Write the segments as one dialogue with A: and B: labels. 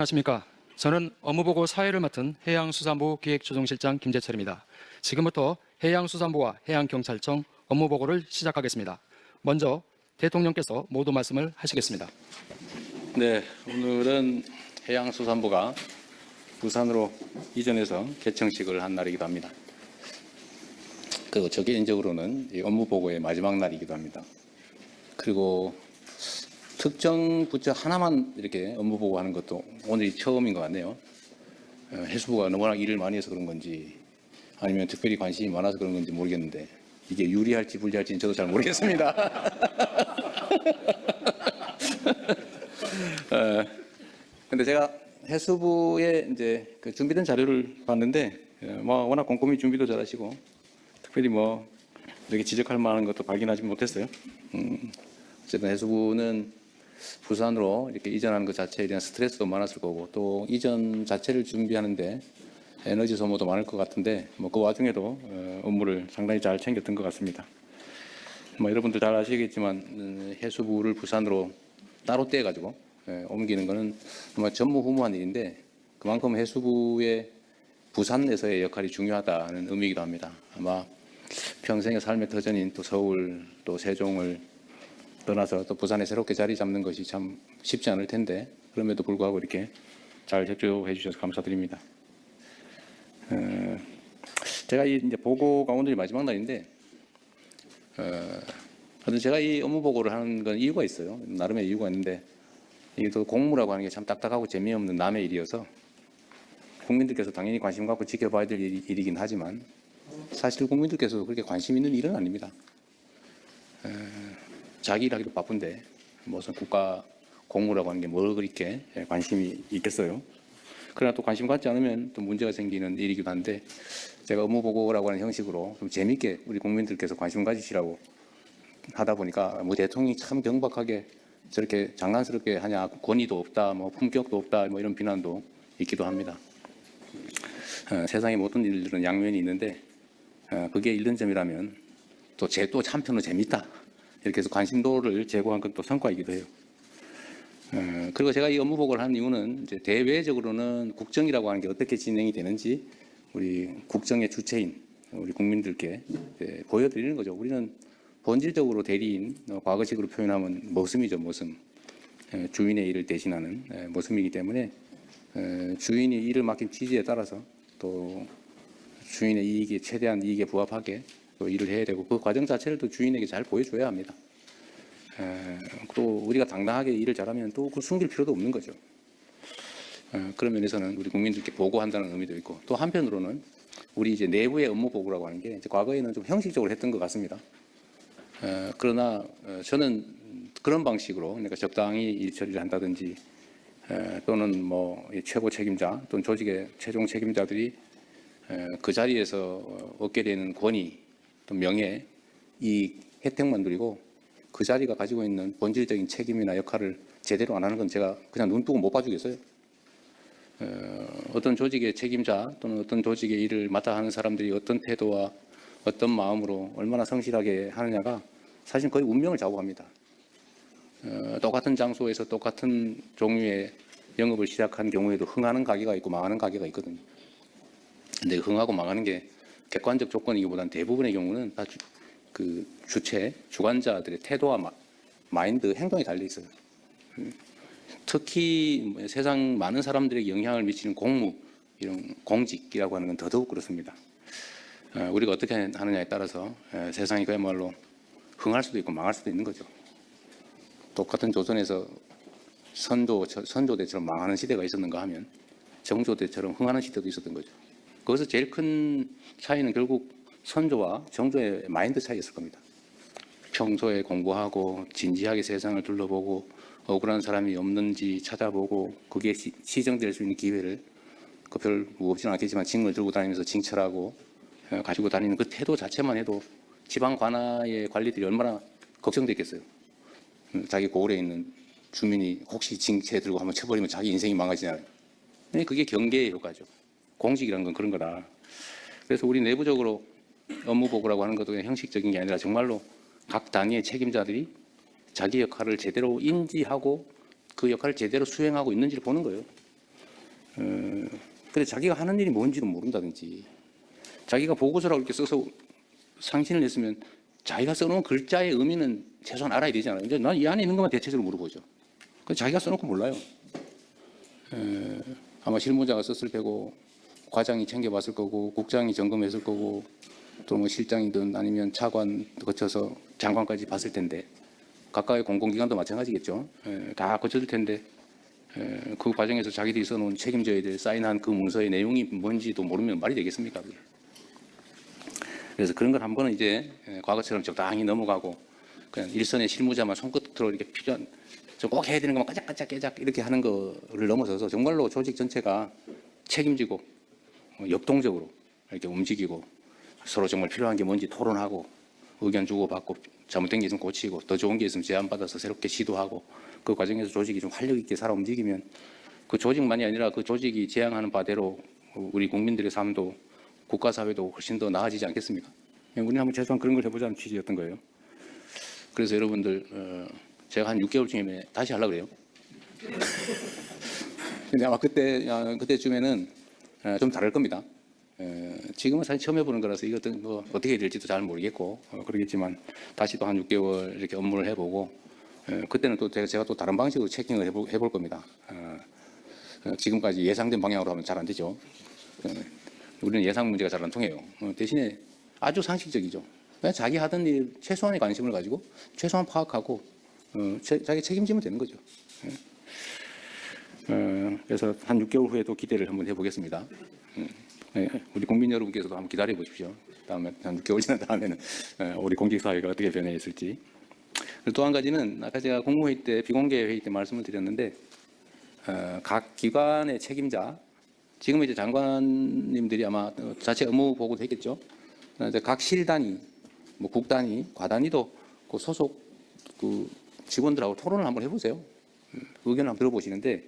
A: 안녕하십니까. 저는 업무보고 사회를 맡은 해양수산부 기획조정실장 김재철입니다. 지금부터 해양수산부와 해양경찰청 업무보고를 시작하겠습니다. 먼저 대통령께서 모두 말씀을 하시겠습니다.
B: 네, 오늘은 해양수산부가 부산으로 이전해서 개청식을 한 날이기도 합니다. 그리고 저 개인적으로는 이 업무보고의 마지막 날이기도 합니다. 그리고 특정 부처 하나만 이렇게 업무보고하는 것도 오늘이 처음인 것 같네요. 해수부가 너무나 일을 많이 해서 그런 건지 아니면 특별히 관심이 많아서 그런 건지 모르겠는데 이게 유리할지 불리할지는 저도 잘 모르겠습니다. 근데 제가 해수부에 이제 그 준비된 자료를 봤는데 뭐 워낙 꼼꼼히 준비도 잘하시고 특별히 뭐 이렇게 지적할 만한 것도 발견하지 못했어요. 어쨌든 해수부는 부산으로 이렇게 이전하는 것 자체에 대한 스트레스도 많았을 거고 또 이전 자체를 준비하는데 에너지 소모도 많을 것 같은데 뭐 그 와중에도 업무를 상당히 잘 챙겼던 것 같습니다. 뭐 여러분들 잘 아시겠지만 해수부를 부산으로 따로 떼가지고 옮기는 것은 정말 전무후무한 일인데 그만큼 해수부의 부산에서의 역할이 중요하다는 의미이기도 합니다. 아마 평생의 삶의 터전인 또 서울 또 세종을 떠나서 또 부산에 새롭게 자리 잡는 것이 참 쉽지 않을 텐데 그럼에도 불구하고 이렇게 잘 협조해 주셔서 감사드립니다. 제가 이제 보고가 오늘이 마지막 날인데 제가 이 업무 보고를 하는 건 이유가 있어요. 나름의 이유가 있는데 이게 또 공무라고 하는 게 참 딱딱하고 재미없는 남의 일이어서 국민들께서 당연히 관심 갖고 지켜봐야 될 일이긴 하지만 사실 국민들께서도 그렇게 관심 있는 일은 아닙니다. 자기 일하기도 바쁜데 무슨 국가 공무라고 하는 게 뭘 그렇게 관심이 있겠어요. 그러나 또 관심 갖지 않으면 또 문제가 생기는 일이기도 한데 제가 업무 보고라고 하는 형식으로 좀 재밌게 우리 국민들께서 관심 가지시라고 하다 보니까 뭐 대통령이 참 경박하게 저렇게 장난스럽게 하냐, 권위도 없다, 뭐 품격도 없다, 뭐 이런 비난도 있기도 합니다. 세상의 모든 일들은 양면이 있는데 그게 있는 점이라면 또 한편으로 재밌다. 이렇게 해서 관심도를 제고한 건 또 성과이기도 해요. 그리고 제가 이 업무 보고를 한 이유는 이제 대외적으로는 국정이라고 하는 게 어떻게 진행이 되는지 우리 국정의 주체인 우리 국민들께 보여드리는 거죠. 우리는 본질적으로 대리인, 과거식으로 표현하면 머슴이죠, 머슴. 주인의 일을 대신하는 머슴이기 때문에 주인이 일을 맡긴 취지에 따라서 또 주인의 이익에 최대한 이익에 부합하게 또 일을 해야 되고 그 과정 자체를 또 주인에게 잘 보여줘야 합니다. 또 우리가 당당하게 일을 잘하면 또 그걸 숨길 필요도 없는 거죠. 그런 면에서는 우리 국민들께 보고한다는 의미도 있고 또 한편으로는 우리 이제 내부의 업무 보고라고 하는 게 이제 과거에는 좀 형식적으로 했던 것 같습니다. 그러나 저는 그런 방식으로 그러니까 적당히 일 처리를 한다든지 또는 뭐 최고 책임자 또는 조직의 최종 책임자들이 그 자리에서 얻게 되는 권위 또 명예 이 혜택만 누리고 그 자리가 가지고 있는 본질적인 책임이나 역할을 제대로 안 하는 건 제가 그냥 눈 뜨고 못 봐주겠어요. 어떤 조직의 책임자 또는 어떤 조직의 일을 맡아 하는 사람들이 어떤 태도와 어떤 마음으로 얼마나 성실하게 하느냐가 사실 거의 운명을 좌우합니다. 똑같은 장소에서 똑같은 종류의 영업을 시작한 경우에도 흥하는 가게가 있고 망하는 가게가 있거든요. 근데 흥하고 망하는 게 객관적 조건이기보다는 대부분의 경우는 다 그 주체, 주관자들의 태도와 마인드, 행동이 달려 있어요. 특히 세상 많은 사람들에게 영향을 미치는 공무, 이런 공직이라고 하는 건 더더욱 그렇습니다. 우리가 어떻게 하느냐에 따라서 세상이 그야말로 흥할 수도 있고 망할 수도 있는 거죠. 똑같은 조선에서 선조대처럼 망하는 시대가 있었는가 하면 정조대처럼 흥하는 시대도 있었던 거죠. 거기서 제일 큰 차이는 결국 선조와 정조의 마인드 차이였을 겁니다. 평소에 공부하고 진지하게 세상을 둘러보고 억울한 사람이 없는지 찾아보고 그게 시정될 수 있는 기회를 그 별 무겁지는 않겠지만 징을 들고 다니면서 징철하고 가지고 다니는 그 태도 자체만 해도 지방 관아의 관리들이 얼마나 걱정됐겠어요. 자기 고을에 있는 주민이 혹시 징체 들고 한번 쳐버리면 자기 인생이 망가지잖아요. 그게 경계의 효과죠. 공직이라는 건 그런 거다. 그래서 우리 내부적으로 업무 보고라고 하는 것도 그냥 형식적인 게 아니라 정말로 각 단위의 책임자들이 자기 역할을 제대로 인지하고 그 역할을 제대로 수행하고 있는지를 보는 거예요. 근데 자기가 하는 일이 뭔지도 모른다든지, 자기가 보고서라고 이렇게 써서 상신을 냈으면 자기가 써놓은 글자의 의미는 최소한 알아야 되잖아요. 근데 난 이 안에 있는 것만 대체적으로 물어보죠. 그 자기가 써놓고 몰라요. 아마 실무자가 썼을 테고, 과장이 챙겨봤을 거고, 국장이 점검했을 거고, 또 뭐 실장이든 아니면 차관 거쳐서 장관까지 봤을 텐데, 각각의 공공기관도 마찬가지겠죠. 다 거쳤을 텐데, 그 과정에서 자기들이 써놓은 책임져야 될 사인한 그 문서의 내용이 뭔지도 모르면 말이 되겠습니까? 그래서 그런 걸 한 번은 이제 과거처럼 적당히 넘어가고, 그냥 일선의 실무자만 손끝으로 이렇게 필요한, 꼭 해야 되는 것만 까짝까짝 깨작 이렇게 하는 거를 넘어서서 정말로 조직 전체가 책임지고 역동적으로 이렇게 움직이고, 서로 정말 필요한 게 뭔지 토론하고, 의견 주고받고, 잘못된 게 있으면 고치고, 더 좋은 게 있으면 제안받아서 새롭게 시도하고, 그 과정에서 조직이 좀 활력 있게 살아 움직이면 그 조직만이 아니라 그 조직이 지향하는 바대로 우리 국민들의 삶도 국가 사회도 훨씬 더 나아지지 않겠습니까? 우리는 한번 최소한 그런 걸 해보자는 취지였던 거예요. 그래서 여러분들 제가 한 6개월쯤에 다시 하려고 그래요. 근데 아마 그때쯤에는 좀 다를 겁니다. 지금은 사실 처음 해보는 거라서 이것도 뭐 어떻게 될지도 잘 모르겠고 그러겠지만, 다시 또 한 6개월 이렇게 업무를 해보고, 그때는 또 제가 또 다른 방식으로 체킹을 해볼 겁니다. 지금까지 예상된 방향으로 하면 잘 안 되죠. 우리는 예상 문제가 잘 안 통해요. 대신에 아주 상식적이죠. 그냥 자기 하던 일 최소한의 관심을 가지고 최소한 파악하고 자기 책임지면 되는 거죠. 그래서 한 6개월 후에 또 기대를 한번 해보겠습니다. 우리 국민 여러분께서도 한번 기다려 보십시오. 다음에 한 6개월 지난 다음에는 우리 공직사회가 어떻게 변해 있을지. 또 한 가지는 아까 제가 국무회의 때, 비공개 회의 때 말씀을 드렸는데, 각 기관의 책임자, 지금 이제 장관님들이 아마 자체 업무 보고도 했겠죠. 각 실 단위, 뭐 국 단위, 과 단위도 그 소속 그 직원들하고 토론을 한번 해보세요. 의견을 한번 들어보시는데,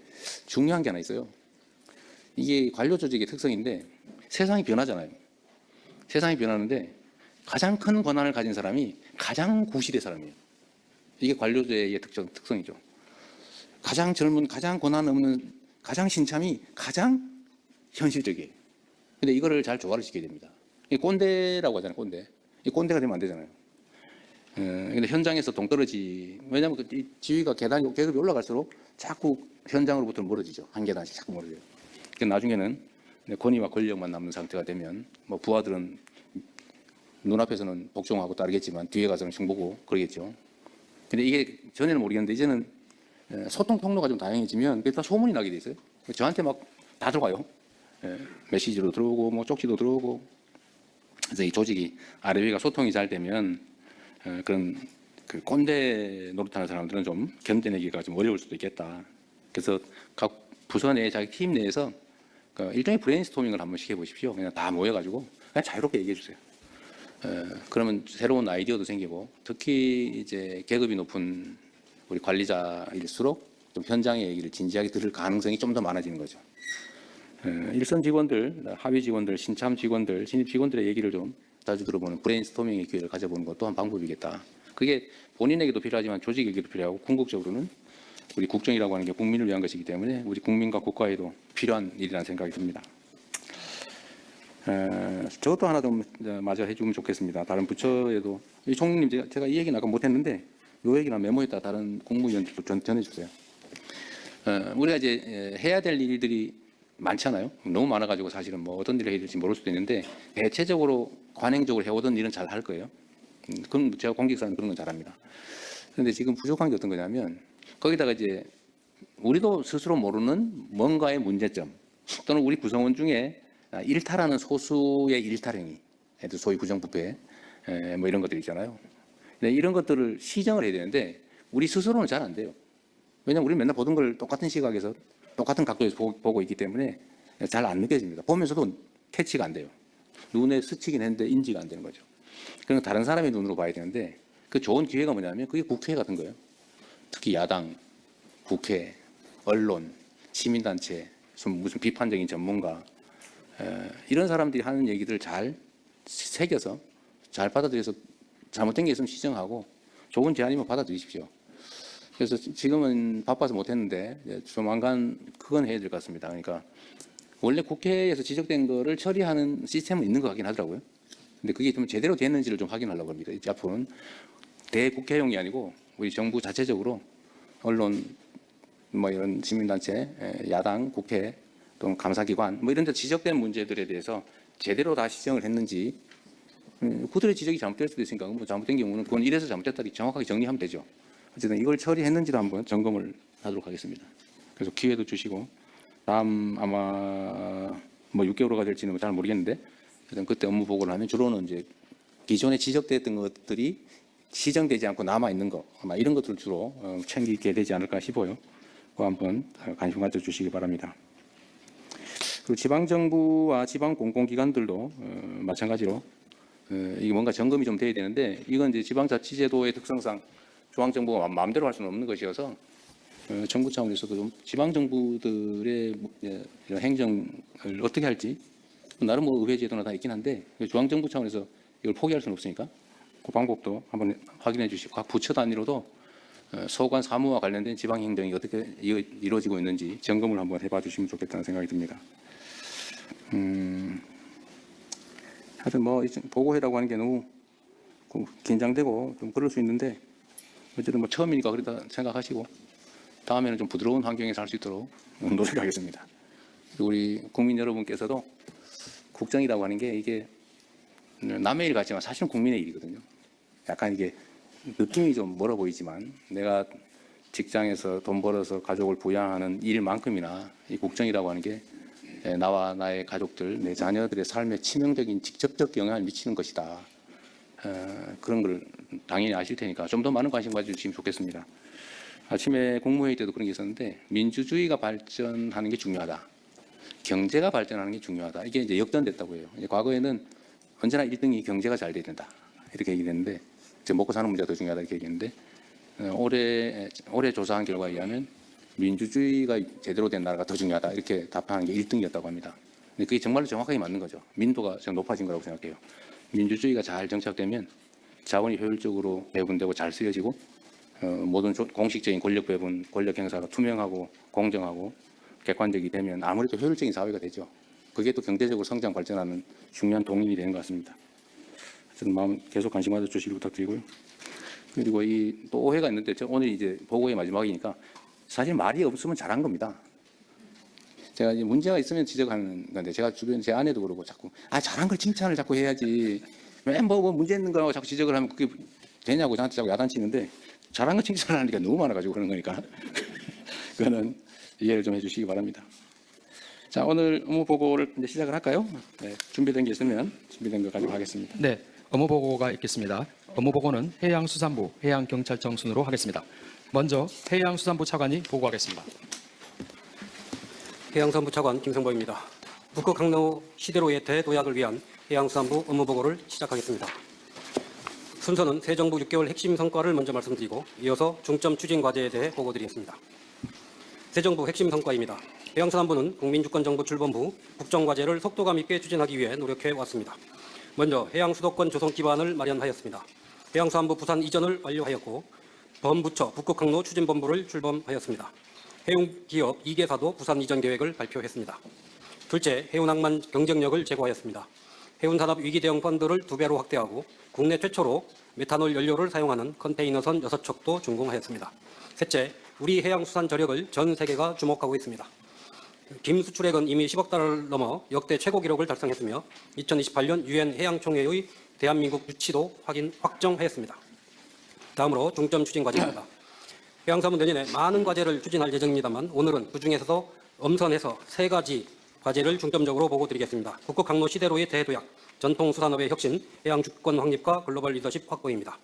B: 중요한 게 하나 있어요. 이게 관료 조직의 특성인데, 세상이 변하잖아요. 세상이 변하는데 가장 큰 권한을 가진 사람이 가장 구실의 사람이에요. 이게 관료제의 특성이죠. 가장 젊은, 가장 권한 없는, 가장 신참이 가장 현실적이에요. 근데 이거를 잘 조화를 시켜야 됩니다. 이 꼰대라고 하잖아요, 꼰대. 이 꼰대가 되면 안 되잖아요. 근데 현장에서 동떨어지, 왜냐하면 그 지위가 계급이 올라갈수록 자꾸 현장으로부터 멀어지죠. 한 계단씩 자꾸 멀어져요. 나중에는 권위와 권력만 남는 상태가 되면, 뭐 부하들은 눈앞에서는 복종하고 따르겠지만 뒤에 가서는 흉보고 그러겠죠. 근데 이게 전에는 모르겠는데, 이제는 소통 통로가 좀 다양해지면 그게 다 소문이 나게 돼 있어요. 저한테 막 다 들어가요. 메시지로 들어오고 뭐 쪽지도 들어오고. 그래서 이 조직이 아래 위가 소통이 잘 되면 그런 그 꼰대 노릇하는 사람들은 좀 견뎌내기가 좀 어려울 수도 있겠다. 그래서 각 부서 내 자기 팀 내에서 일종의 브레인스토밍을 한번 시켜보십시오. 그냥 다 모여가지고 그냥 자유롭게 얘기해 주세요. 그러면 새로운 아이디어도 생기고, 특히 이제 계급이 높은 우리 관리자일수록 좀 현장의 얘기를 진지하게 들을 가능성이 좀 더 많아지는 거죠. 일선 직원들, 하위 직원들, 신참 직원들, 신입 직원들의 얘기를 좀 자주 들어보는 브레인스토밍의 기회를 가져보는 것 또한 방법이겠다. 그게 본인에게도 필요하지만 조직에게도 필요하고, 궁극적으로는 우리 국정이라고 하는 게 국민을 위한 것이기 때문에 우리 국민과 국가에도 필요한 일이라는 생각이 듭니다. 저것도 하나 좀 마저 해주면 좋겠습니다. 다른 부처에도, 이 총리님 제가 이 얘기는 아까 못했는데 이 얘기는 메모에다 다른 국무위원들도 전해주세요. 우리가 이제 해야 될 일들이 많잖아요. 너무 많아가지고 사실은 뭐 어떤 일을 해야 될지 모를 수도 있는데, 대체적으로 관행적으로 해오던 일은 잘 할 거예요. 그건 제가 공직사는 그런 건 잘합니다. 그런데 지금 부족한 게 어떤 거냐면, 거기다가 이제 우리도 스스로 모르는 뭔가의 문제점, 또는 우리 구성원 중에 일탈하는 소수의 일탈행위, 소위 부정부패, 뭐 이런 것들 있잖아요. 근데 이런 것들을 시정을 해야 되는데 우리 스스로는 잘 안 돼요. 왜냐하면 우리는 맨날 보던 걸 똑같은 시각에서 똑같은 각도에서 보고 있기 때문에 잘 안 느껴집니다. 보면서도 캐치가 안 돼요. 눈에 스치긴 했는데 인지가 안 되는 거죠. 그러니까 다른 사람의 눈으로 봐야 되는데, 그 좋은 기회가 뭐냐면 그게 국회 같은 거예요. 특히 야당, 국회, 언론, 시민단체, 무슨 비판적인 전문가, 이런 사람들이 하는 얘기들을 잘 새겨서 잘 받아들여서 잘못된 게 있으면 시정하고, 좋은 제안이면 받아들이십시오. 그래서 지금은 바빠서 못했는데 조만간 그건 해야 될 것 같습니다. 그러니까 원래 국회에서 지적된 거를 처리하는 시스템은 있는 것 같긴 하더라고요. 근데 그게 좀 제대로 됐는지를 좀 확인하려고 합니다. 이제 앞으로는 대국회용이 아니고 우리 정부 자체적으로 언론, 뭐 이런 시민단체, 야당, 국회, 또 감사기관 뭐 이런 데 지적된 문제들에 대해서 제대로 다 시정을 했는지, 그들의 지적이 잘못될 수도 있으니까 뭐 잘못된 경우는 그건 이래서 잘못됐다 정확하게 정리하면 되죠. 어쨌든 이걸 처리했는지도 한번 점검을 하도록 하겠습니다. 그래서 기회도 주시고 다음 아마 뭐 6개월호가 될지는 잘 모르겠는데 하여튼 그때 업무 보고를 하면 주로는 이제 기존에 지적됐던 것들이 시정되지 않고 남아 있는 거 아마 이런 것들을 주로 챙기게 되지 않을까 싶어요. 그거 한번 관심 가져주시기 바랍니다. 그리고 지방 정부와 지방 공공기관들도 마찬가지로 이게 뭔가 점검이 좀 돼야 되는데 이건 이제 지방자치제도의 특성상 중앙정부가 마음대로 할 수는 없는 것이어서 정부 차원에서도 좀 지방정부들의 이런 행정을 어떻게 할지 나름 뭐 의회 제도나 다 있긴 한데 중앙정부 차원에서 이걸 포기할 수는 없으니까 그 방법도 한번 확인해 주시고 각 부처 단위로도 소관 사무와 관련된 지방 행정이 어떻게 이루어지고 있는지 점검을 한번 해봐 주시면 좋겠다는 생각이 듭니다. 하여튼 뭐 보고회라고 하는 게 너무 긴장되고 좀 그럴 수 있는데 어쨌든 뭐 처음이니까 그렇다 생각하시고 다음에는 좀 부드러운 환경에서 할 수 있도록 노력하겠습니다. 그리고 우리 국민 여러분께서도 국정이라고 하는 게 이게 남의 일 같지만 사실은 국민의 일이거든요. 약간 이게 느낌이 좀 멀어 보이지만 내가 직장에서 돈 벌어서 가족을 부양하는 일만큼이나 이 국정이라고 하는 게 나와 나의 가족들, 내 자녀들의 삶에 치명적인 직접적 영향을 미치는 것이다. 그런 걸 당연히 아실 테니까 좀 더 많은 관심 가져주시면 좋겠습니다. 아침에 국무회의 때도 그런 게 있었는데 민주주의가 발전하는 게 중요하다. 경제가 발전하는 게 중요하다. 이게 이제 역전됐다고 해요. 이제 과거에는 언제나 1등이 경제가 잘 돼야 된다. 이렇게 얘기했는데 이제 먹고 사는 문제가 더 중요하다 이렇게 얘기했는데 올해 조사한 결과에 의하면 민주주의가 제대로 된 나라가 더 중요하다 이렇게 답하는 게 1등이었다고 합니다. 근데 그게 정말로 정확하게 맞는 거죠. 민도가 좀 높아진 거라고 생각해요. 민주주의가 잘 정착되면 자원이 효율적으로 배분되고 잘 쓰여지고 모든 공식적인 권력 배분, 권력 행사가 투명하고 공정하고 객관적이 되면 아무래도 효율적인 사회가 되죠. 그게 또 경제적으로 성장 발전하는 중요한 동인이 되는 것 같습니다. 저는 마음 계속 관심 가져주시기 부탁드리고요. 그리고 이 또 오해가 있는데 오늘 이제 보고의 마지막이니까 사실 말이 없으면 잘한 겁니다. 제가 이제 문제가 있으면 지적하는 건데 제가 주변 제 아내도 그러고 자꾸 잘한 걸 칭찬을 자꾸 해야지 왜 뭐 문제 있는 거라고 자꾸 지적을 하면 그게 되냐고 저한테 자꾸 야단치는데 잘한 거 칭찬을 하니까 너무 많아가지고 그런 거니까 그거는 이해를 좀 해주시기 바랍니다. 자, 오늘 업무 보고를 이제 시작을 할까요? 네, 준비된 게 있으면 준비된 거 가지고 하겠습니다.
A: 네, 업무 보고가 있겠습니다. 업무 보고는 해양수산부, 해양경찰청 순으로 하겠습니다. 먼저 해양수산부 차관이 보고하겠습니다.
C: 해양수산부 차관 김성보입니다. 북극 항로 시대로의 대도약을 위한 해양수산부 업무 보고를 시작하겠습니다. 순서는 새 정부 6개월 핵심 성과를 먼저 말씀드리고 이어서 중점 추진 과제에 대해 보고드리겠습니다. 새 정부 핵심 성과입니다. 해양수산부는 국민주권정부 출범 후 국정과제를 속도감 있게 추진하기 위해 노력해 왔습니다. 먼저 해양수도권 조성 기반을 마련하였습니다. 해양수산부 부산 이전을 완료하였고 범부처 북극항로 추진본부를 출범하였습니다. 해운기업 2개사도 부산 이전 계획을 발표했습니다. 둘째, 해운항만 경쟁력을 제고하였습니다. 해운산업 위기 대응 펀드를 2배로 확대하고 국내 최초로 메탄올 연료를 사용하는 컨테이너선 6척도 준공하였습니다. 셋째, 우리 해양수산 저력을 전 세계가 주목하고 있습니다. 김 수출액은 이미 10억 달러를 넘어 역대 최고 기록을 달성했으며 2028년 유엔 해양총회의 대한민국 유치도 확정하였습니다. 다음으로 중점 추진 과제입니다. 해양사업은 내년에 많은 과제를 추진할 예정입니다만 오늘은 그중에서도 엄선해서 3가지 과제를 중점적으로 보고드리겠습니다. 북극항로 시대로의 대도약, 전통수산업의 혁신, 해양주권 확립과 글로벌 리더십 확보입니다.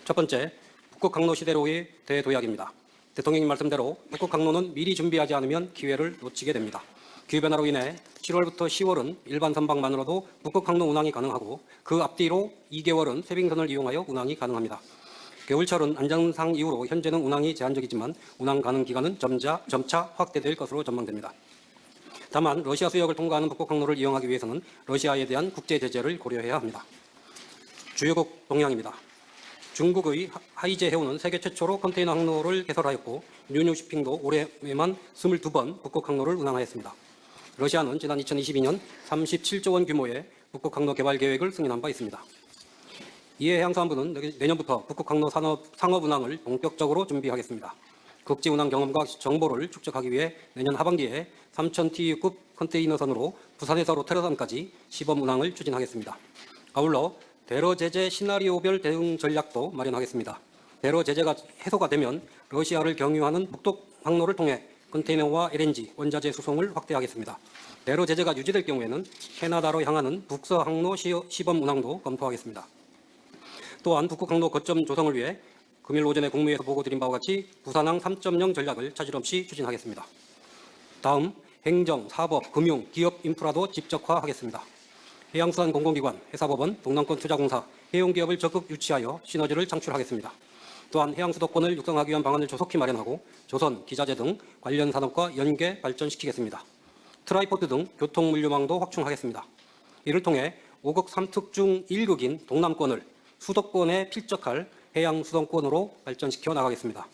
C: 첫 번째, 북극항로 시대로의 대도약입니다. 대통령님 말씀대로 북극항로는 미리 준비하지 않으면 기회를 놓치게 됩니다. 기후변화로 인해 7월부터 10월은 일반 선박만으로도 북극항로 운항이 가능하고 그 앞뒤로 2개월은 세빙선을 이용하여 운항이 가능합니다. 겨울철은 안전상 이유로 현재는 운항이 제한적이지만 운항 가능 기간은 점차 확대될 것으로 전망됩니다. 다만 러시아 수역을 통과하는 북극항로를 이용하기 위해서는 러시아에 대한 국제 제재를 고려해야 합니다. 주요국 동향입니다. 중국의 하이제 해운은 세계 최초로 컨테이너 항로를 개설하였고 뉴뉴시핑도 올해에만 22번 북극 항로를 운항하였습니다. 러시아는 지난 2022년 37조 원 규모의 북극 항로 개발 계획을 승인한 바 있습니다. 이에 해양수산부는 내년부터 북극 항로 상업 운항을 본격적으로 준비하겠습니다. 극지 운항 경험과 정보를 축적하기 위해 내년 하반기에 3,000TEU급 컨테이너선으로 부산에서 로테르담까지 시범 운항을 추진하겠습니다. 아울러 대러 제재 시나리오별 대응 전략도 마련하겠습니다. 대러 제재가 해소가 되면 러시아를 경유하는 북극 항로를 통해 컨테이너와 LNG, 원자재 수송을 확대하겠습니다. 대러 제재가 유지될 경우에는 캐나다로 향하는 북서 항로 시범 운항도 검토하겠습니다. 또한 북극 항로 거점 조성을 위해 금일 오전에 국무회에서 보고드린 바와 같이 부산항 3.0 전략을 차질 없이 추진하겠습니다. 다음 행정, 사법, 금융, 기업 인프라도 집적화하겠습니다. 해양수산 공공기관, 해사법원, 동남권 투자공사, 해운기업을 적극 유치하여 시너지를 창출하겠습니다. 또한 해양수도권을 육성하기 위한 방안을 조속히 마련하고 조선, 기자재 등 관련 산업과 연계 발전시키겠습니다. 트라이포트 등 교통물류망도 확충하겠습니다. 이를 통해 5극 3특 중 1극인 동남권을 수도권에 필적할 해양수도권으로 발전시켜 나가겠습니다.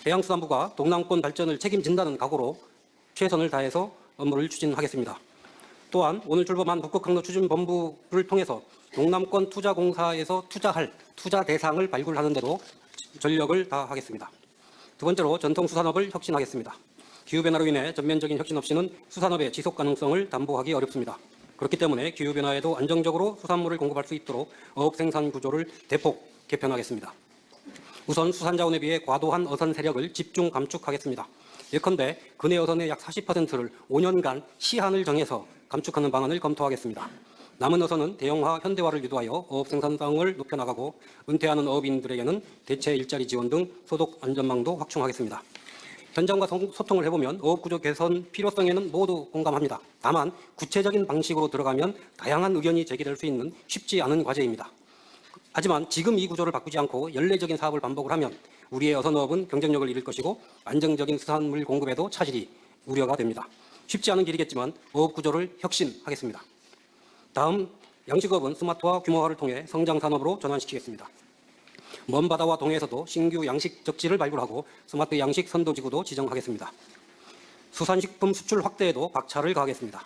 C: 해양수산부가 동남권 발전을 책임진다는 각오로 최선을 다해서 업무를 추진하겠습니다. 또한 오늘 출범한 북극항로 추진본부를 통해서 동남권 투자공사에서 투자할 투자 대상을 발굴하는 데도 전력을 다하겠습니다. 두 번째로 전통수산업을 혁신하겠습니다. 기후변화로 인해 전면적인 혁신 없이는 수산업의 지속 가능성을 담보하기 어렵습니다. 그렇기 때문에 기후변화에도 안정적으로 수산물을 공급할 수 있도록 어업 생산 구조를 대폭 개편하겠습니다. 우선 수산자원에 비해 과도한 어선 세력을 집중 감축하겠습니다. 예컨대 근해 어선의 약 40%를 5년간 시한을 정해서 감축하는 방안을 검토하겠습니다. 남은 어선은 대형화, 현대화를 유도하여 어업 생산성을 높여나가고 은퇴하는 어업인들에게는 대체 일자리 지원 등 소득 안전망도 확충하겠습니다. 현장과 소통을 해보면 어업 구조 개선 필요성에는 모두 공감합니다. 다만 구체적인 방식으로 들어가면 다양한 의견이 제기될 수 있는 쉽지 않은 과제입니다. 하지만 지금 이 구조를 바꾸지 않고 연례적인 사업을 반복을 하면 우리의 어선어업은 경쟁력을 잃을 것이고 안정적인 수산물 공급에도 차질이 우려가 됩니다. 쉽지 않은 길이겠지만 어업 구조를 혁신하겠습니다. 다음 양식업은 스마트화, 규모화를 통해 성장 산업으로 전환시키겠습니다. 먼 바다와 동해에서도 신규 양식 적지를 발굴하고 스마트 양식 선도지구도 지정하겠습니다. 수산식품 수출 확대에도 박차를 가하겠습니다.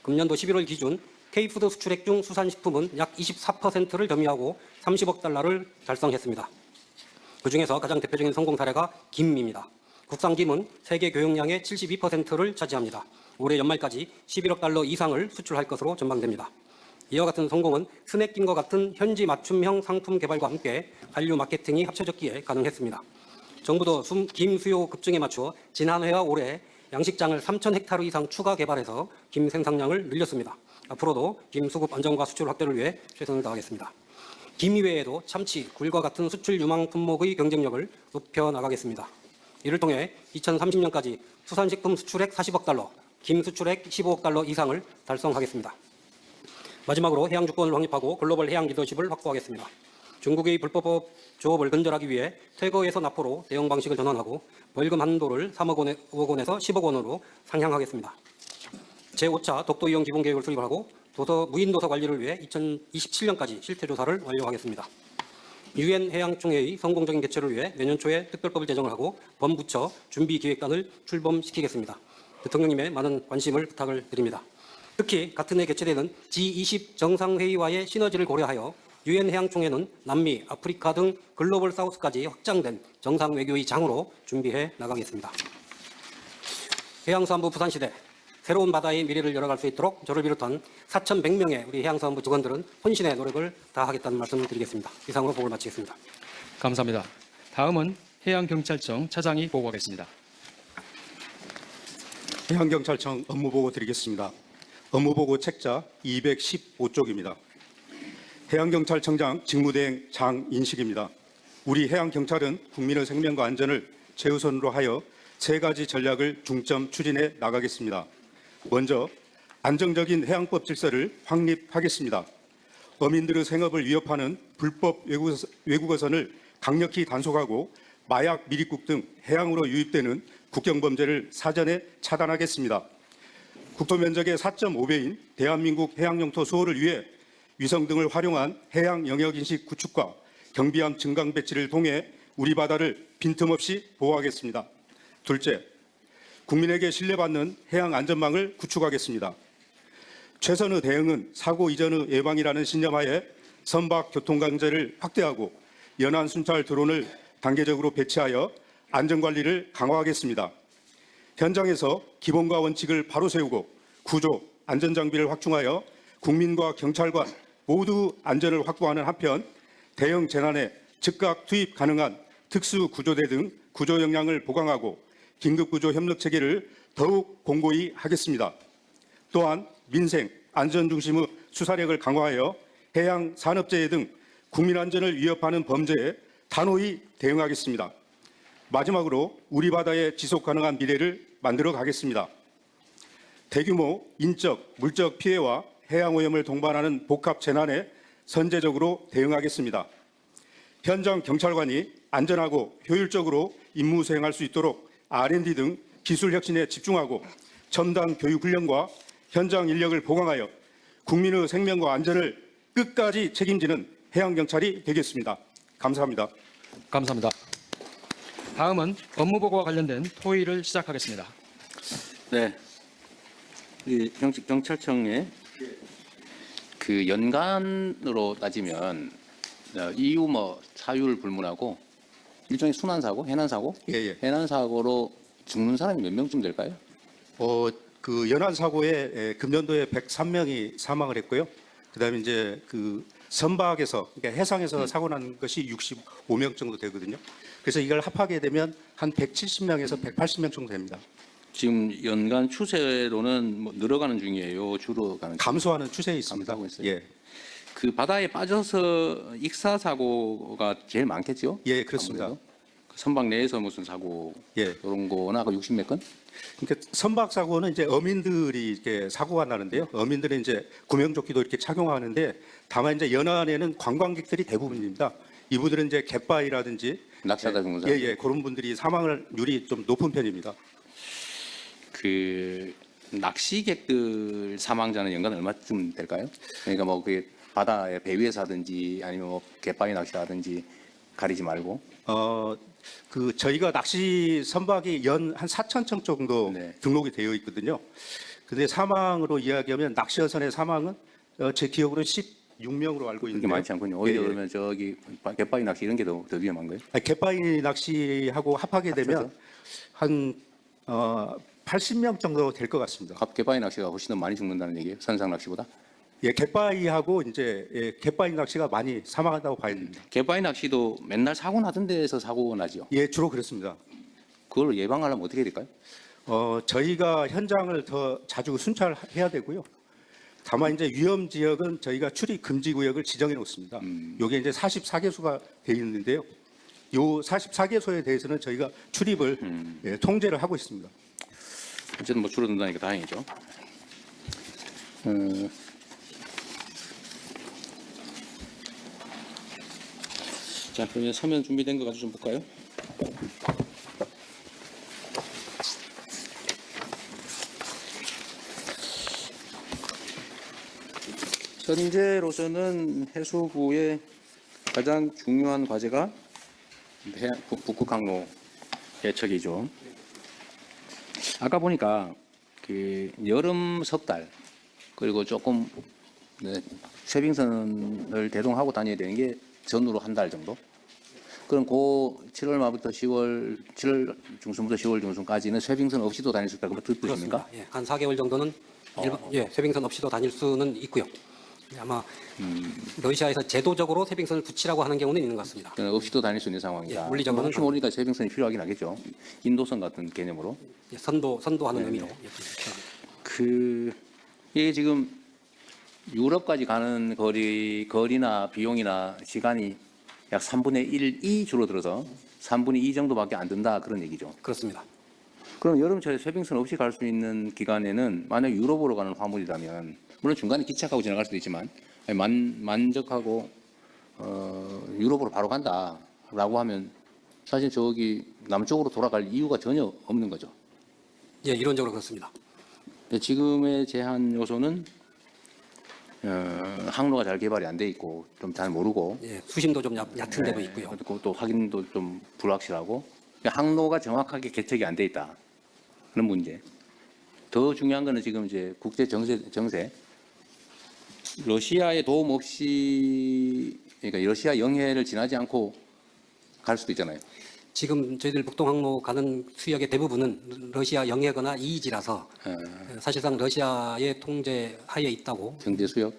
C: 금년도 11월 기준 K푸드 수출액 중 수산식품은 약 24%를 점유하고 30억 달러를 달성했습니다. 그중에서 가장 대표적인 성공 사례가 김입니다. 국산 김은 세계 교역량의 72%를 차지합니다. 올해 연말까지 11억 달러 이상을 수출할 것으로 전망됩니다. 이와 같은 성공은 스낵김과 같은 현지 맞춤형 상품 개발과 함께 한류 마케팅이 합쳐졌기에 가능했습니다. 정부도 김 수요 급증에 맞추어 지난해와 올해 양식장을 3,000헥타르 이상 추가 개발해서 김 생산량을 늘렸습니다. 앞으로도 김 수급 안정과 수출 확대를 위해 최선을 다하겠습니다. 김 이외에도 참치, 굴과 같은 수출 유망 품목의 경쟁력을 높여 나가겠습니다. 이를 통해 2030년까지 수산식품 수출액 40억 달러, 김 수출액 15억 달러 이상을 달성하겠습니다. 마지막으로 해양 주권을 확립하고 글로벌 해양 리더십을 확보하겠습니다. 중국의 불법 조업을 근절하기 위해 퇴거에서 납포로 대응 방식을 전환하고 벌금 한도를 3억 원에서 10억 원으로 상향하겠습니다. 제5차 독도 이용 기본계획을 수립하고 무인도서 관리를 위해 2027년까지 실태조사를 완료하겠습니다. 유엔 해양총회의 성공적인 개최를 위해 내년 초에 특별법을 제정을 하고 범부처 준비기획단을 출범시키겠습니다. 대통령님의 많은 관심을 부탁을 드립니다. 특히 같은 해 개최되는 G20 정상회의와의 시너지를 고려하여 유엔 해양총회는 남미, 아프리카 등 글로벌 사우스까지 확장된 정상외교의 장으로 준비해 나가겠습니다. 해양수산부 부산시대 새로운 바다의 미래를 열어갈 수 있도록 저를 비롯한 4,100명의 우리 해양수산부 직원들은 혼신의 노력을 다하겠다는 말씀을 드리겠습니다. 이상으로 보고를 마치겠습니다.
A: 감사합니다. 다음은 해양경찰청 차장이 보고하겠습니다.
D: 해양경찰청 업무보고 드리겠습니다. 업무보고 책자 215쪽입니다. 해양경찰청장 직무대행 장인식입니다. 우리 해양경찰은 국민의 생명과 안전을 최우선으로 하여 세 가지 전략을 중점 추진해 나가겠습니다. 먼저 안정적인 해양법 질서를 확립하겠습니다. 어민들의 생업을 위협하는 불법 외국어선을 강력히 단속하고 마약, 미립국 등 해양으로 유입되는 국경범죄를 사전에 차단하겠습니다. 국토면적의 4.5배인 대한민국 해양영토 수호를 위해 위성 등을 활용한 해양 영역인식 구축과 경비함 증강 배치를 통해 우리 바다를 빈틈없이 보호하겠습니다. 둘째, 국민에게 신뢰받는 해양 안전망을 구축하겠습니다. 최선의 대응은 사고 이전의 예방이라는 신념하에 선박 교통강제를 확대하고 연안 순찰 드론을 단계적으로 배치하여 안전관리를 강화하겠습니다. 현장에서 기본과 원칙을 바로 세우고 구조, 안전장비를 확충하여 국민과 경찰관 모두 안전을 확보하는 한편 대형 재난에 즉각 투입 가능한 특수구조대 등 구조 역량을 보강하고 긴급구조 협력 체계를 더욱 공고히 하겠습니다. 또한 민생, 안전 중심의 수사력을 강화하여 해양 산업재해 등 국민 안전을 위협하는 범죄에 단호히 대응하겠습니다. 마지막으로 우리 바다의 지속 가능한 미래를 만들어 가겠습니다. 대규모 인적, 물적 피해와 해양 오염을 동반하는 복합 재난에 선제적으로 대응하겠습니다. 현장 경찰관이 안전하고 효율적으로 임무 수행할 수 있도록 R&D 등 기술 혁신에 집중하고 첨단 교육 훈련과 현장 인력을 보강하여 국민의 생명과 안전을 끝까지 책임지는 해양경찰이 되겠습니다. 감사합니다.
A: 감사합니다. 다음은 업무보고와 관련된 토의를 시작하겠습니다.
B: 네. 이 경찰청에 그 연간으로 따지면 이유 뭐 사유를 불문하고 일종의 순환 사고, 해난 사고,
D: 예.
B: 해난 사고로 죽는 사람이 몇 명쯤 될까요?
D: 그 연안 사고에 금년도에 103명이 사망을 했고요. 그다음에 이제 그 선박에서 그러니까 해상에서 사고 난 것이 65명 정도 되거든요. 그래서 이걸 합하게 되면 한 170명에서 180명 정도 됩니다.
B: 지금 연간 추세로는 뭐 늘어가는 중이에요. 줄어가는.
D: 감소하는 추세에 있습니다.
B: 감소하고 있어요.
D: 예,
B: 그 바다에 빠져서 익사 사고가 제일 많겠죠?
D: 예, 그렇습니다.
B: 아무래도. 그 선박 내에서 무슨 사고
D: 예.
B: 이런 거나 아까 60몇 건?
D: 그러니까 선박 사고는 이제 어민들이 이렇게 사고가 나는데요. 어민들은 이제 구명조끼도 이렇게 착용하는데 다만 이제 연안에는 관광객들이 대부분입니다. 이분들은 이제 갯바위라든지
B: 낚시하다 죽는 사람.
D: 예, 그런 분들이 사망률이 좀 높은 편입니다.
B: 그 낚시객들 사망자는 연간 얼마쯤 될까요? 그러니까 뭐 그 바다에 배 위에서 하든지 아니면 뭐 갯바위 낚시하든지 가리지 말고.
D: 그 저희가 낚시 선박이 연 한 4,000척 정도
B: 네.
D: 등록이 되어 있거든요. 근데 사망으로 이야기하면 낚시어선의 사망은 제 기억으로 16명으로 알고
B: 그렇게
D: 있는데
B: 많지 않군요. 오히려
D: 예.
B: 그러면 저기 갯바위 낚시 이런 게 더 위험한 거예요?
D: 갯바위 낚시하고 합하게 되면 한 80명 정도 될 것 같습니다.
B: 갯바위 낚시가 훨씬 더 많이 죽는다는 얘기예요? 선상 낚시보다?
D: 예, 갯바위하고 이제 갯바위 낚시가 많이 사망한다고 봐야 됩니다.
B: 갯바위 낚시도 맨날 사고 나던 데에서 사고 나죠.
D: 예, 주로 그렇습니다.
B: 그걸 예방하려면 어떻게 해야 될까요?
D: 저희가 현장을 더 자주 순찰해야 되고요. 다만 이제 위험 지역은 저희가 출입 금지 구역을 지정해 놓습니다. 요게 이제 44개소가 돼 있는데요. 요 44개소에 대해서는 저희가 출입을 예, 통제를 하고 있습니다.
B: 어쨌든 뭐 줄어든다니까 다행이죠. 자, 그러면 서면 준비된 거 가지고 좀 볼까요? 현재로서는 해수부의 가장 중요한 과제가 북극 항로 개척이죠. 아까 보니까 그 여름 석 달 그리고 조금 쉐빙선을 대동하고 다녀야 되는 게 전후로 한 달 정도. 그럼 그 7월 말부터 7월 중순부터 10월 중순까지는 쉐빙선 없이도 다닐 수 있다. 그거 뜻입니까?
C: 그렇습니다. 예, 한 4개월 정도는 쇄빙선 없이도 다닐 수는 있고요. 아마 러시아에서 제도적으로 쇄빙선을 붙이라고 하는 경우는 있는 것 같습니다.
B: 없이도 다닐 수 있는 상황이다.
C: 예, 물리적으로는
B: 혹시 모르니까 쉐빙선이 필요하긴 하겠죠. 인도선 같은 개념으로.
C: 예, 선도하는
B: 네,
C: 의미로.
B: 네.
C: 예, 필요합니다.
B: 그 이게 지금 유럽까지 가는 거리나 비용이나 시간이 약 3분의 1이 줄어들어서 3분의 2 정도밖에 안 든다 그런 얘기죠.
C: 그렇습니다.
B: 그럼 여름철에 쇄빙선 없이 갈 수 있는 기간에는 만약 유럽으로 가는 화물이라면 물론 중간에 기착하고 지나갈 수도 있지만 만적하고 유럽으로 바로 간다라고 하면 사실 저기 남쪽으로 돌아갈 이유가 전혀 없는 거죠.
C: 예, 이론적으로 그렇습니다.
B: 지금의 제한 요소는 항로가 잘 개발이 안 돼 있고 좀 잘 모르고
C: 예, 수심도 좀 얕은 데도
B: 네,
C: 있고요.
B: 그리고 또 확인도 좀 불확실하고 항로가 정확하게 개척이 안 돼 있다. 그런 문제. 더 중요한 거는 지금 이제 국제 정세 러시아의 도움 없이 그러니까 러시아 영해를 지나지 않고 갈 수도 있잖아요.
C: 지금 저희들 북동항로 가는 수역의 대부분은 러시아 영해거나 이이지라서 사실상 러시아의 통제 하에 있다고.
B: 경제 수역,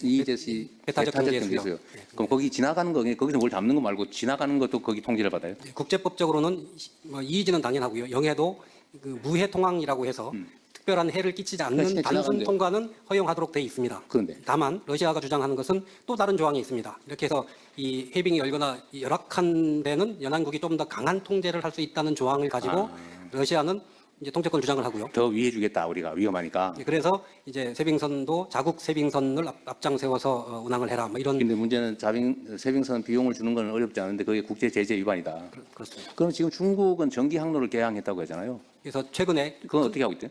B: 이제시
C: 배타적 경제 수역.
B: 그럼 거기 지나가는 거 거기서 뭘 잡는 거 말고 지나가는 것도 거기 통제를 받아요.
C: 국제법적으로는 뭐 이이지는 당연하고요. 영해도 그 무해 통항이라고 해서 특별한 해를 끼치지 않는
B: 그러니까
C: 단순
B: 지나간대요.
C: 통과는 허용하도록 되어 있습니다.
B: 그런데
C: 다만 러시아가 주장하는 것은 또 다른 조항이 있습니다. 이렇게 해서 이 해빙이 열거나 열악한 데는 연안국이 좀 더 강한 통제를 할 수 있다는 조항을 가지고 러시아는 이제 통제권 주장을 하고요.
B: 더 위해 주겠다 우리가 위험하니까.
C: 그래서 이제 세빙선도 자국 세빙선을 앞장 세워서 운항을 해라. 뭐 이런.
B: 근데 문제는 세빙선 비용을 주는 건 어렵지 않은데 그게 국제 제재 위반이다.
C: 그렇습니다.
B: 그럼 지금 중국은 전기 항로를 개항했다고 하잖아요.
C: 그래서 최근에
B: 그건 어떻게 하고 있대요?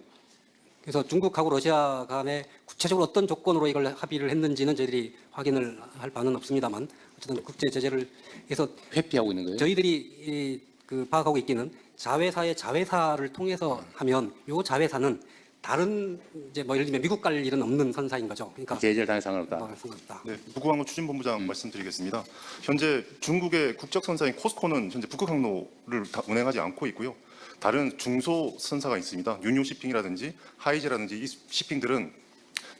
C: 그래서 중국하고 러시아 간에 구체적으로 어떤 조건으로 이걸 합의를 했는지는 저희들이 확인을 할 바는 없습니다만 어쨌든 국제 제재를 해서
B: 회피하고 있는 거예요?
C: 저희들이 그 파악하고 있기는 자회사의 자회사를 통해서 하면 요 자회사는 다른 이제 뭐 예를 들면 미국 갈 일은 없는 선사인 거죠. 그러니까
B: 제재를 당해 상관없다.
C: 뭐 상관없다.
E: 네, 북극항로 추진본부장 말씀드리겠습니다. 현재 중국의 국적 선사인 코스코는 현재 북극항로를 운행하지 않고 있고요. 다른 중소 선사가 있습니다. 유뉴 시핑이라든지 하이제라든지 이 시핑들은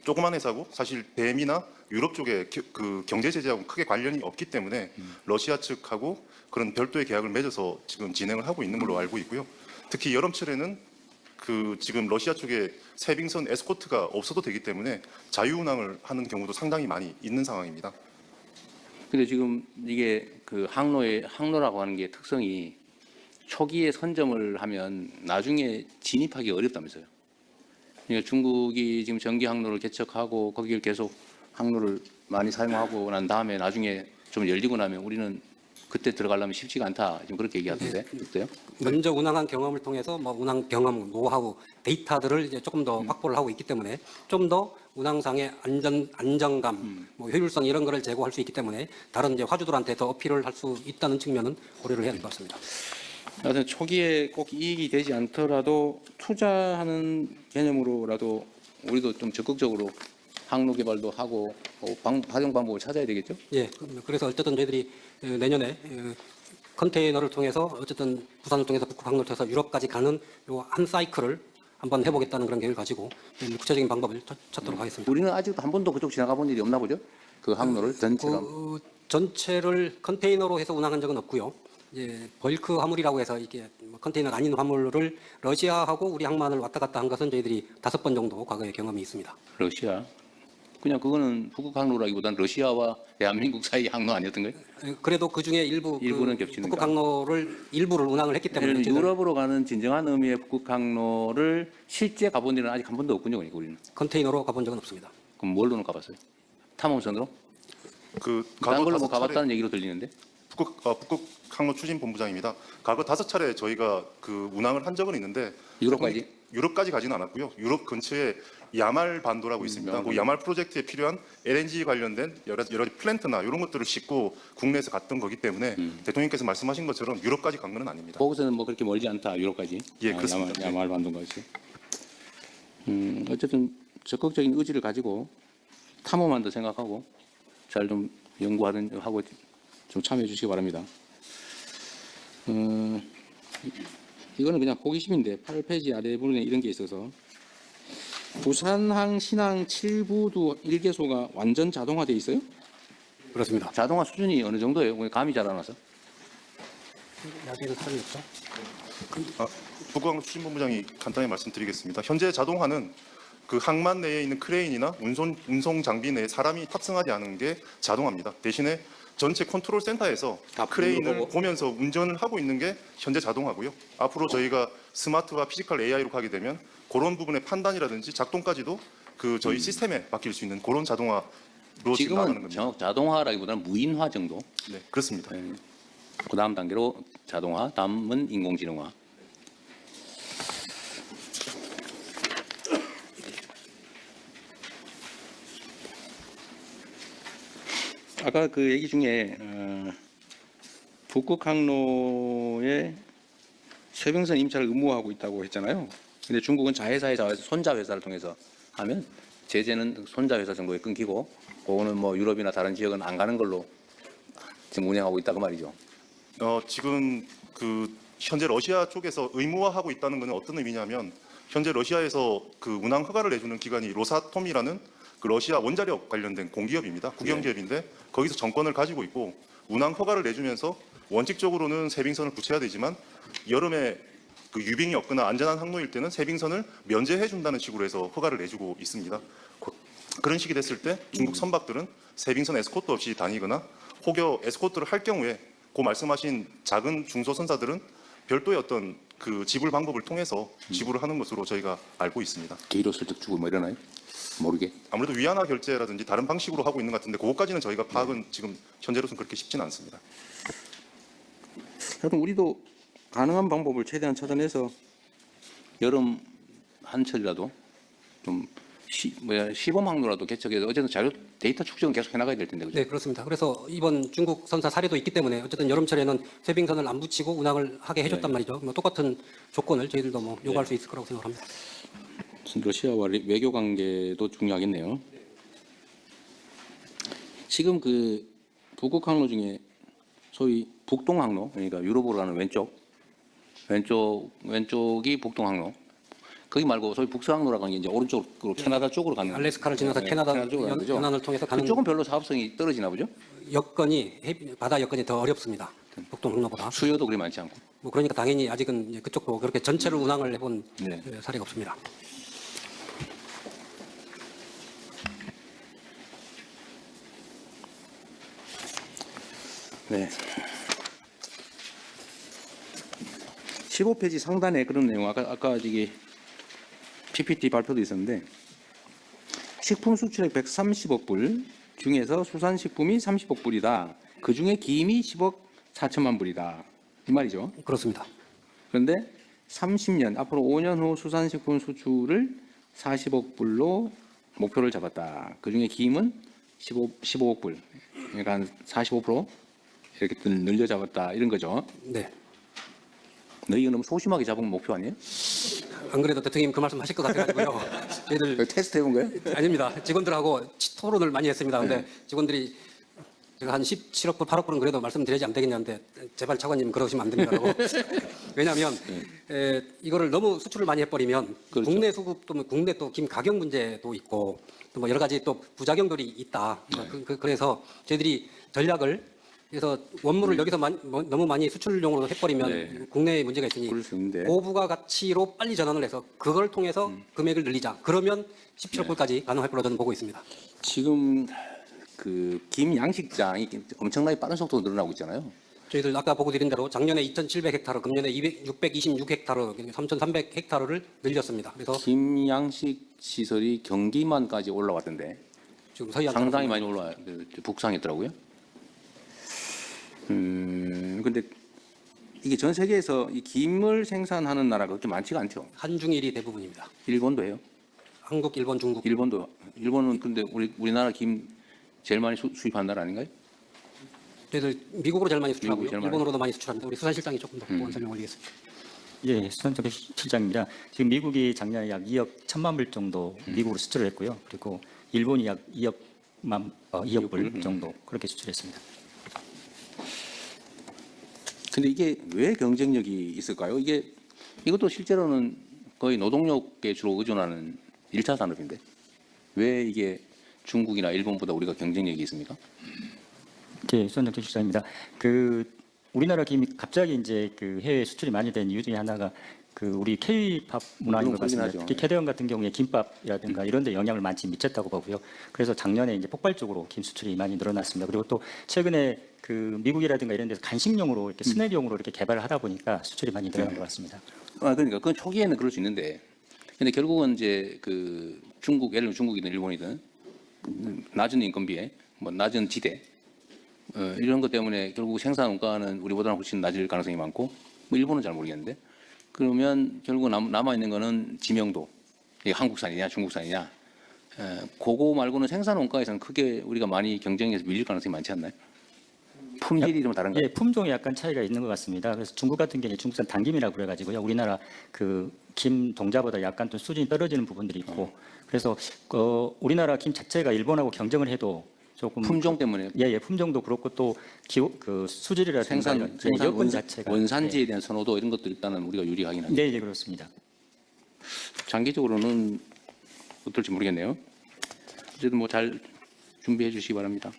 E: 조그만 회사고 사실 대미나 유럽 쪽에 그 경제 제재하고 크게 관련이 없기 때문에 러시아 측하고 그런 별도의 계약을 맺어서 지금 진행을 하고 있는 걸로 알고 있고요. 특히 여름철에는 그 지금 러시아 쪽에 세빙선 에스코트가 없어도 되기 때문에 자유운항을 하는 경우도 상당히 많이 있는 상황입니다.
B: 근데 지금 이게 그 항로라고 하는 게 특성이 초기에 선점을 하면 나중에 진입하기 어렵다면서요. 그러니까 중국이 지금 전기 항로를 개척하고 거기를 계속 항로를 많이 사용하고 난 다음에 나중에 좀 열리고 나면 우리는 그때 들어가려면 쉽지가 않다. 지금 그렇게 얘기하던데 어때요?
C: 먼저 운항한 경험을 통해서 뭐 운항 경험, 노하우, 데이터들을 이제 조금 더 확보를 하고 있기 때문에 좀 더 운항상의 안정감, 뭐 효율성 이런 거를 제고할 수 있기 때문에 다른 이제 화주들한테 더 어필을 할 수 있다는 측면은 고려를 해야 될 것 같습니다.
A: 하여튼 초기에 꼭 이익이 되지 않더라도 투자하는 개념으로라도 우리도 좀 적극적으로 항로 개발도 하고 활용 방법을 찾아야 되겠죠?
C: 예, 그래서 어쨌든 저희들이 내년에 컨테이너를 통해서 어쨌든 부산을 통해서 북극항로를 통해서 유럽까지 가는 요 한 사이클을 한번 해보겠다는 그런 계획을 가지고 구체적인 방법을 찾도록 하겠습니다.
B: 우리는 아직도 한 번도 그쪽 지나가 본 일이 없나 보죠? 그 항로를 전체로.
C: 그 전체를 컨테이너로 해서 운항한 적은 없고요. 이제 벌크 화물이라고 해서 이게 컨테이너가 아닌 화물을 러시아하고 우리 항만을 왔다 갔다 한 것은 저희들이 5번 정도 과거에 경험이 있습니다.
B: 러시아. 그냥 그거는 북극 항로라기보다는 러시아와 대한민국 사이 항로 아니었던 거예요?
C: 그래도 그 중에
B: 일부는 겹치는가?
C: 북극 항로를 일부를 운항을 했기 때문에
B: 예를 들면
C: 저희들은
B: 유럽으로 가는 진정한 의미의 북극 항로를 실제 가본 일은 아직 한 번도 없군요, 그러니까 우리는.
C: 컨테이너로 가본 적은 없습니다.
B: 그럼 뭘로는 가봤어요? 탐험선으로?
E: 그
B: 다른 걸로 뭐
E: 5차례
B: 가봤다는 얘기로 들리는데?
E: 북극항로 추진본부장입니다. 과거 5차례 저희가 그 운항을 한 적은 있는데
B: 유럽까지?
E: 유럽까지 가지는 않았고요. 유럽 근처에 야말 반도라고 있습니다. 그 야말 프로젝트에 필요한 LNG 관련된 여러 가지 플랜트나 이런 것들을 싣고 국내에서 갔던 거기 때문에 대통령께서 말씀하신 것처럼 유럽까지 간 건 아닙니다.
B: 거기서는 뭐 그렇게 멀지 않다, 유럽까지.
E: 예, 그렇습니다.
B: 야말 반도까지. 어쨌든 적극적인 의지를 가지고 탐험한다 생각하고 잘 좀 연구하고 좀 참여해 주시기 바랍니다. 이거는 그냥 호기심인데 8페이지 아래 부분에 이런 게 있어서 부산항 신항 7부도 1개소가 완전 자동화돼 있어요?
C: 그렇습니다.
B: 자동화 수준이 어느 정도예요? 감이 잘 안 와서.
C: 야기를 사람이 없죠?
E: 북극항로 추진본부장이 간단히 말씀드리겠습니다. 현재 자동화는 그 항만 내에 있는 크레인이나 운송 장비 내에 사람이 탑승하지 않은 게 자동화입니다. 대신에 전체 컨트롤 센터에서
B: 다
E: 크레인을
B: 보고.
E: 보면서 운전을 하고 있는 게 현재 자동화고요. 앞으로 저희가 스마트와 피지컬 AI로 가게 되면 그런 부분의 판단이라든지 작동까지도 그 저희 시스템에 맡길 수 있는 그런 자동화로 지금 나가는
B: 지금은
E: 겁니다.
B: 자동화라기보다는 무인화 정도.
E: 네, 그렇습니다.
B: 그 다음 단계로 자동화, 다음은 인공지능화.
A: 아까 그 얘기 중에 북극 항로에 쇄병선 임차를 의무화하고 있다고 했잖아요. 근데 중국은 자회사의 자회사, 손자 회사를 통해서 하면 제재는 손자 회사 정도에 끊기고, 그거는 뭐 유럽이나 다른 지역은 안 가는 걸로 지금 운영하고 있다 그 말이죠.
E: 지금 그 현재 러시아 쪽에서 의무화하고 있다는 것은 어떤 의미냐면, 현재 러시아에서 그 운항 허가를 내주는 기관이 로사톰이라는 그 러시아 원자력 관련된 공기업입니다. 국영기업인데 거기서 정권을 가지고 있고, 운항 허가를 내주면서 원칙적으로는 세빙선을 붙여야 되지만 여름에 그 유빙이 없거나 안전한 항로일 때는 세빙선을 면제해 준다는 식으로 해서 허가를 내주고 있습니다. 그런 식이 됐을 때 중국 선박들은 세빙선 에스코트 없이 다니거나 혹여 에스코트를 할 경우에 그 말씀하신 작은 중소선사들은 별도의 어떤 그 지불 방법을 통해서 지불을 하는 것으로 저희가 알고 있습니다.
A: 기로 설득 주고 뭐 이러나요? 모르게.
E: 아무래도 위안화 결제라든지 다른 방식으로 하고 있는 것 같은데 그것까지는 저희가 파악은 지금 현재로서는 그렇게 쉽지는 않습니다.
A: 하여튼 우리도 가능한 방법을 최대한 찾아내서 여름 한철이라도 좀 시범 항로라도 개척해서 어쨌든 자료 데이터 축적은 계속 해나가야 될 텐데, 그죠?
C: 네, 그렇습니다. 그래서 이번 중국 선사 사례도 있기 때문에 어쨌든 여름철에는 쇄빙선을 안 붙이고 운항을 하게 해줬단 말이죠. 뭐 똑같은 조건을 저희들도 뭐 요구할 수 있을 거라고 생각합니다.
A: 러시아와 외교 관계도 중요하겠네요. 지금 그 북극 항로 중에 소위 북동 항로, 그러니까 유럽으로 가는 왼쪽이 북동 항로. 거기 말고 소위 북서 항로라고 하는 게 이제 오른쪽으로 캐나다 쪽으로 가는.
C: 알래스카를 지나서 캐나다
A: 쪽으로 가는 거죠.
C: 연안을 통해서 가는
A: 그쪽은 별로 사업성이 떨어지나 보죠?
C: 바다 여건이 더 어렵습니다. 북동 항로보다.
A: 수요도 그리 많지 않고.
C: 뭐 그러니까 당연히 아직은 이제 그쪽도 그렇게 전체를 운항을 해본
A: 네.
C: 사례가 없습니다.
A: 네. 15페이지 상단에 그런 내용, 아까 이게 PPT 발표도 있었는데, 식품 수출액 130억 불 중에서 수산식품이 30억 불이다. 그 중에 김이 10억 4천만 불이다. 이 말이죠.
C: 그렇습니다.
A: 그런데 30년, 앞으로 5년 후 수산식품 수출을 40억 불로 목표를 잡았다. 그 중에 김은 15억 불, 그러니까 한 45% 이렇게 늘려 잡았다. 이런 거죠.
C: 네.
A: 너희가 너무 소심하게 잡은 목표 아니에요?
C: 안 그래도 대통령님 그 말씀 하실 것 같아가지고요. 저희들
A: 테스트 해본 거예요?
C: 아닙니다. 직원들하고 토론을 많이 했습니다. 근데
A: 네.
C: 직원들이 제가 한 17억 불, 8억 불은 그래도 말씀드리지 안 되겠냐는데 제발 차관님 그러시면 안 됩니다라고. 왜냐하면 이거를 너무 수출을 많이 해버리면
A: 그렇죠.
C: 국내 수급도 국내 또 김 가격 문제도 있고 또 뭐 여러 가지 또 부작용들이 있다. 그래서 저희들이 전략을 그래서 원물을 여기서 너무 많이 수출용으로 해버리면
A: 네.
C: 국내에 문제가 있으니
A: 그럴 수 있는데.
C: 고부가 가치로 빨리 전환을 해서 그걸 통해서 금액을 늘리자. 그러면 17억 불까지 가능할 걸로 저는 보고 있습니다.
A: 지금 그 김 양식장이 엄청나게 빠른 속도로 늘어나고 있잖아요.
C: 저희들 아까 보고 드린 대로 작년에 2,700헥타르, 금년에 626헥타르, 3,300헥타르를 늘렸습니다. 그래서
A: 김 양식 시설이 경기만까지 올라왔던데
C: 지금 서해안
A: 상당히 많이 올라 북상했더라고요. 근데 이게 전 세계에서 이 김을 생산하는 나라가 그렇게 많지가 않죠.
C: 한중일이 대부분입니다.
A: 일본도 해요.
C: 한국, 일본, 중국.
A: 일본은 근데 우리나라 김 제일 많이 수입하는 나라 아닌가요?
C: 저희들 미국으로 제일 많이 수출하고요.
A: 미국이 제일 많이.
C: 일본으로도 많이 수출합니다. 우리 수산실장이 조금 더 보완 설명 올리겠습니다.
F: 예, 수산적 실장입니다. 지금 미국이 작년에 약 2억 1천만 불 정도 미국으로 수출을 했고요. 그리고 일본이 약 2억 불 정도 그렇게 수출했습니다.
A: 근데 이게 왜 경쟁력이 있을까요? 이것도 실제로는 거의 노동력에 주로 의존하는 1차 산업인데 왜 이게 중국이나 일본보다 우리가 경쟁력이 있습니까?
F: 예, 수산적 실장입니다. 우리나라 김이 갑자기 이제 해외 수출이 많이 된 이유 중에 하나가 우리 K-팝 문화인 것 같습니다.
A: 하죠.
F: 특히 캐대언 같은 경우에 김밥이라든가 이런 데 영향을 많이 미쳤다고 보고요. 그래서 작년에 이제 폭발적으로 김 수출이 많이 늘어났습니다. 그리고 또 최근에 미국이라든가 이런 데서 간식용으로 이렇게 스낵용으로 이렇게 개발을 하다 보니까 수출이 많이 늘어난 것 같습니다.
A: 그러니까 그건 초기에는 그럴 수 있는데, 근데 결국은 이제 예를 들면 중국이든 일본이든 낮은 인건비에 낮은 지대 이런 것 때문에 결국 생산 원가는 우리보다는 훨씬 낮을 가능성이 많고, 일본은 잘 모르겠는데, 그러면 결국 남아 있는 거는 지명도, 이게 한국산이냐 중국산이냐, 그거 말고는 생산 원가에서는 크게 우리가 많이 경쟁에서 밀릴 가능성이 많지 않나요? 품질이 좀 다른가요?
F: 예, 품종에 약간 차이가 있는 것 같습니다. 그래서 중국 같은 경우에 중국산 단김이라고 그래가지고요. 우리나라 그 김 동자보다 약간 좀 수준이 떨어지는 부분들이 있고, 그래서 우리나라 김 자체가 일본하고 경쟁을 해도 조금
A: 품종 때문에
F: 예, 품종도 그렇고 또 그 수질이라든가
A: 생산
F: 이런 여건 자체가
A: 원산지에 대한 선호도 이런 것들 일단은 우리가 유리하긴 한데
F: 네, 예, 그렇습니다.
A: 장기적으로는 어떨지 모르겠네요. 어쨌든 뭐 잘 준비해 주시기 바랍니다.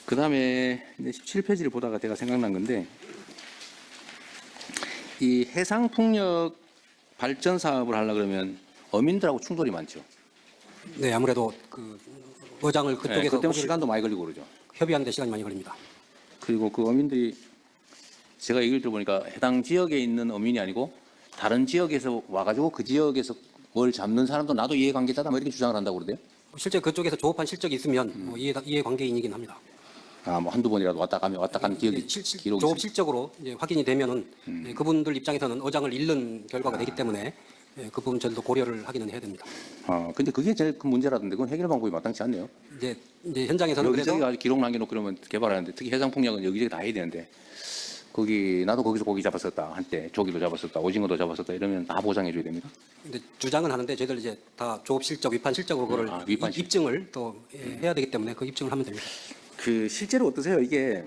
A: 그 다음에 17페이지를 보다가 제가 생각난 건데 이 해상풍력 발전 사업을 하려 그러면 어민들하고 충돌이 많죠.
C: 네, 아무래도 그 어장을
A: 그
C: 그쪽에서
A: 때문에 시간도 많이 걸리고 그러죠.
C: 협의하는 데 시간이 많이 걸립니다.
A: 그리고 그 어민들이 제가 얘기를 들어보니까 해당 지역에 있는 어민이 아니고 다른 지역에서 와가지고 그 지역에서 뭘 잡는 사람도 나도 이해관계자다 뭐 이렇게 주장을 한다고 그러대요.
C: 실제 그쪽에서 조업한 실적이 있으면 뭐 이해관계인이긴 합니다.
A: 아, 뭐 한두 번이라도 왔다 간 기억이 기록이
C: 조업
A: 있습니다.
C: 실적으로 이제 확인이 되면은 그분들 입장에서는 어장을 잃는 결과가 되기 때문에 그 부분 저도 고려를 하기는 해야 됩니다.
A: 근데 그게 제일 큰 문제라던데 그건 해결 방법이 마땅치 않네요.
C: 이제 현장에서는
A: 여기저기
C: 그래서
A: 아주 기록 남겨놓고 그러면 개발하는데 특히 해상풍력은 여기저기 다 해야 되는데 거기 나도 거기서 고기 잡았었다 한때 조기도 잡았었다 오징어도 잡았었다 이러면 다 보상해줘야 됩니다.
C: 근데 주장은 하는데 저희들 이제 다 조업 실적, 위판 실적으로 그걸
A: 위판 실적.
C: 입증을 또 해야 되기 때문에 그 입증을 하면 됩니다.
A: 그 실제로 어떠세요? 이게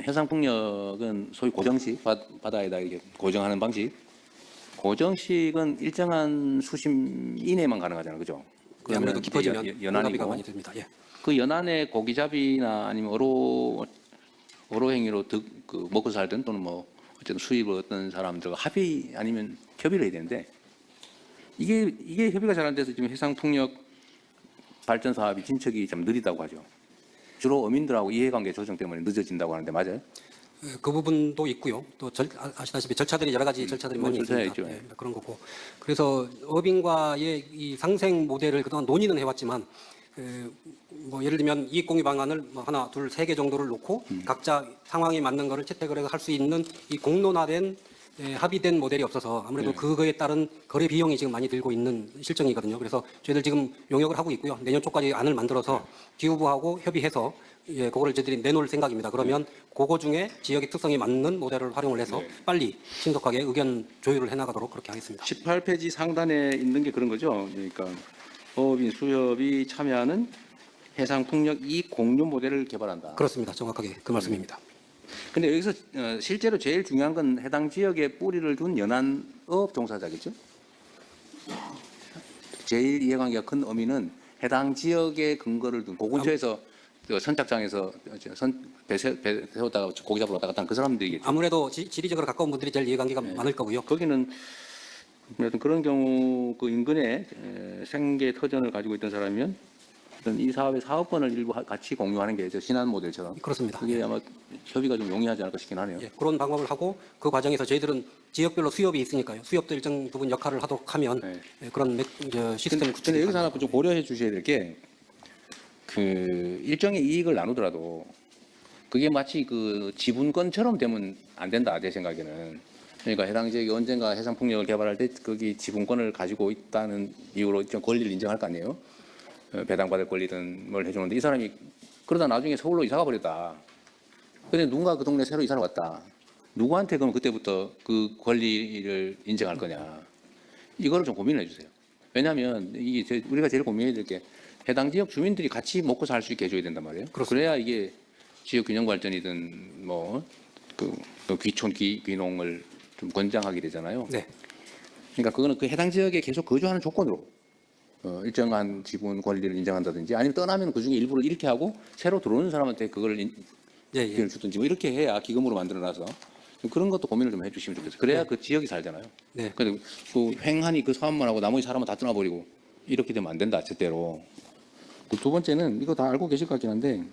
A: 해상풍력은 소위 고정식 바다에다 이렇게 고정하는 방식. 고정식은 일정한 수심 이내만 가능하잖아요, 그죠?
C: 네, 아무래도
A: 이제
C: 깊어지면
A: 연안이고
C: 공급비가 많이 듭니다. 예.
A: 그 연안에 고기잡이나 아니면 어로 행위로 먹고 살든 또는 뭐 어쨌든 수입을 얻던 사람들과 합의 아니면 협의를 해야 되는데 이게 협의가 잘 안 돼서 지금 해상풍력 발전 사업이 진척이 좀 느리다고 하죠. 주로 어민들하고 이해관계 조정 때문에 늦어진다고 하는데 맞아요?
C: 그 부분도 있고요. 또 아시다시피 절차들이 여러 가지 절차들이 많이
A: 절차가
C: 있습니다.
A: 있죠.
C: 예, 그런 거고. 그래서 어민과의 이 상생 모델을 그동안 논의는 해왔지만 뭐 예를 들면 이익공유 방안을 뭐 하나, 둘, 세 개 정도를 놓고 각자 상황에 맞는 거를 채택을 해서 할 수 있는 이 공론화된 합의된 모델이 없어서 아무래도 그거에 따른 거래 비용이 지금 많이 들고 있는 실정이거든요. 그래서 저희들 지금 용역을 하고 있고요. 내년 초까지 안을 만들어서 기후부하고 협의해서 그거를 저희들이 내놓을 생각입니다. 그러면 그거 중에 지역의 특성에 맞는 모델을 활용을 해서 빨리 신속하게 의견 조율을 해나가도록 그렇게 하겠습니다.
A: 18페이지 상단에 있는 게 그런 거죠. 그러니까 어업인 수협이 참여하는 해상풍력 이익 공유 모델을 개발한다.
C: 그렇습니다. 정확하게 그 말씀입니다.
A: 근데 여기서 실제로 제일 중요한 건 해당 지역에 뿌리를 둔 연안어업 종사자겠죠. 제일 이해관계가 큰 어민은 해당 지역에 근거를 둔 고근처에서 선착장에서 배 세웠다가 고기 잡으러 왔다 갔다 하는 그 사람들이겠죠.
C: 아무래도 지리적으로 가까운 분들이 제일 이해관계가 많을 거고요.
A: 거기는 어떤 그런 경우 그 인근에 생계 터전을 가지고 있던 사람이면 어떤 이 사업의 사업권을 일부 같이 공유하는 게 신한 모델처럼
C: 그렇습니다.
A: 그게 아마 협의가 좀 용이하지 않을까 싶긴 하네요.
C: 예, 그런 방법을 하고 그 과정에서 저희들은 지역별로 수협이 있으니까요. 수협도 일정 부분 역할을 하도록 하면 그런 시스템을 구축.
A: 근데 여기서 하나 좀 고려해 주셔야 될 게 그 일정의 이익을 나누더라도 그게 마치 그 지분권처럼 되면 안 된다 내 생각에는. 그러니까 해당 지역이 언젠가 해상풍력을 개발할 때 거기 지분권을 가지고 있다는 이유로 일정 권리를 인정할 거 아니에요. 배당받을 권리든 뭘 해주는데 이 사람이 그러다 나중에 서울로 이사가 버렸다. 근데 누군가 그 동네 새로 이사를 왔다. 누구한테 그럼 그때부터 그 권리를 인정할 거냐. 이거를 좀 고민을 해주세요. 왜냐하면 이게 우리가 제일 고민해야 될 게 해당 지역 주민들이 같이 먹고 살 수 있게 해줘야 된단 말이에요. 그래야 이게 지역 균형 발전이든 뭐 그 귀촌 귀농을 좀 권장하게 되잖아요.
C: 네.
A: 그러니까 그거는 그 해당 지역에 계속 거주하는 조건으로 일정한 지분 권리를 인정한다든지 아니면 떠나면 그 중에 일부를 잃게 하고 새로 들어오는 사람한테 그걸 기회를 주든지 뭐 이렇게 해야 기금으로 만들어놔서 그런 것도 고민을 좀 해주시면 좋겠어요. 그래야 그 지역이 살잖아요.
C: 네.
A: 근데 그 횡하니 그 사업만 하고 나머지 사람은 다 떠나버리고 이렇게 되면 안 된다 절대로. 그 두 번째는 이거 다 알고 계실 것 같긴 한데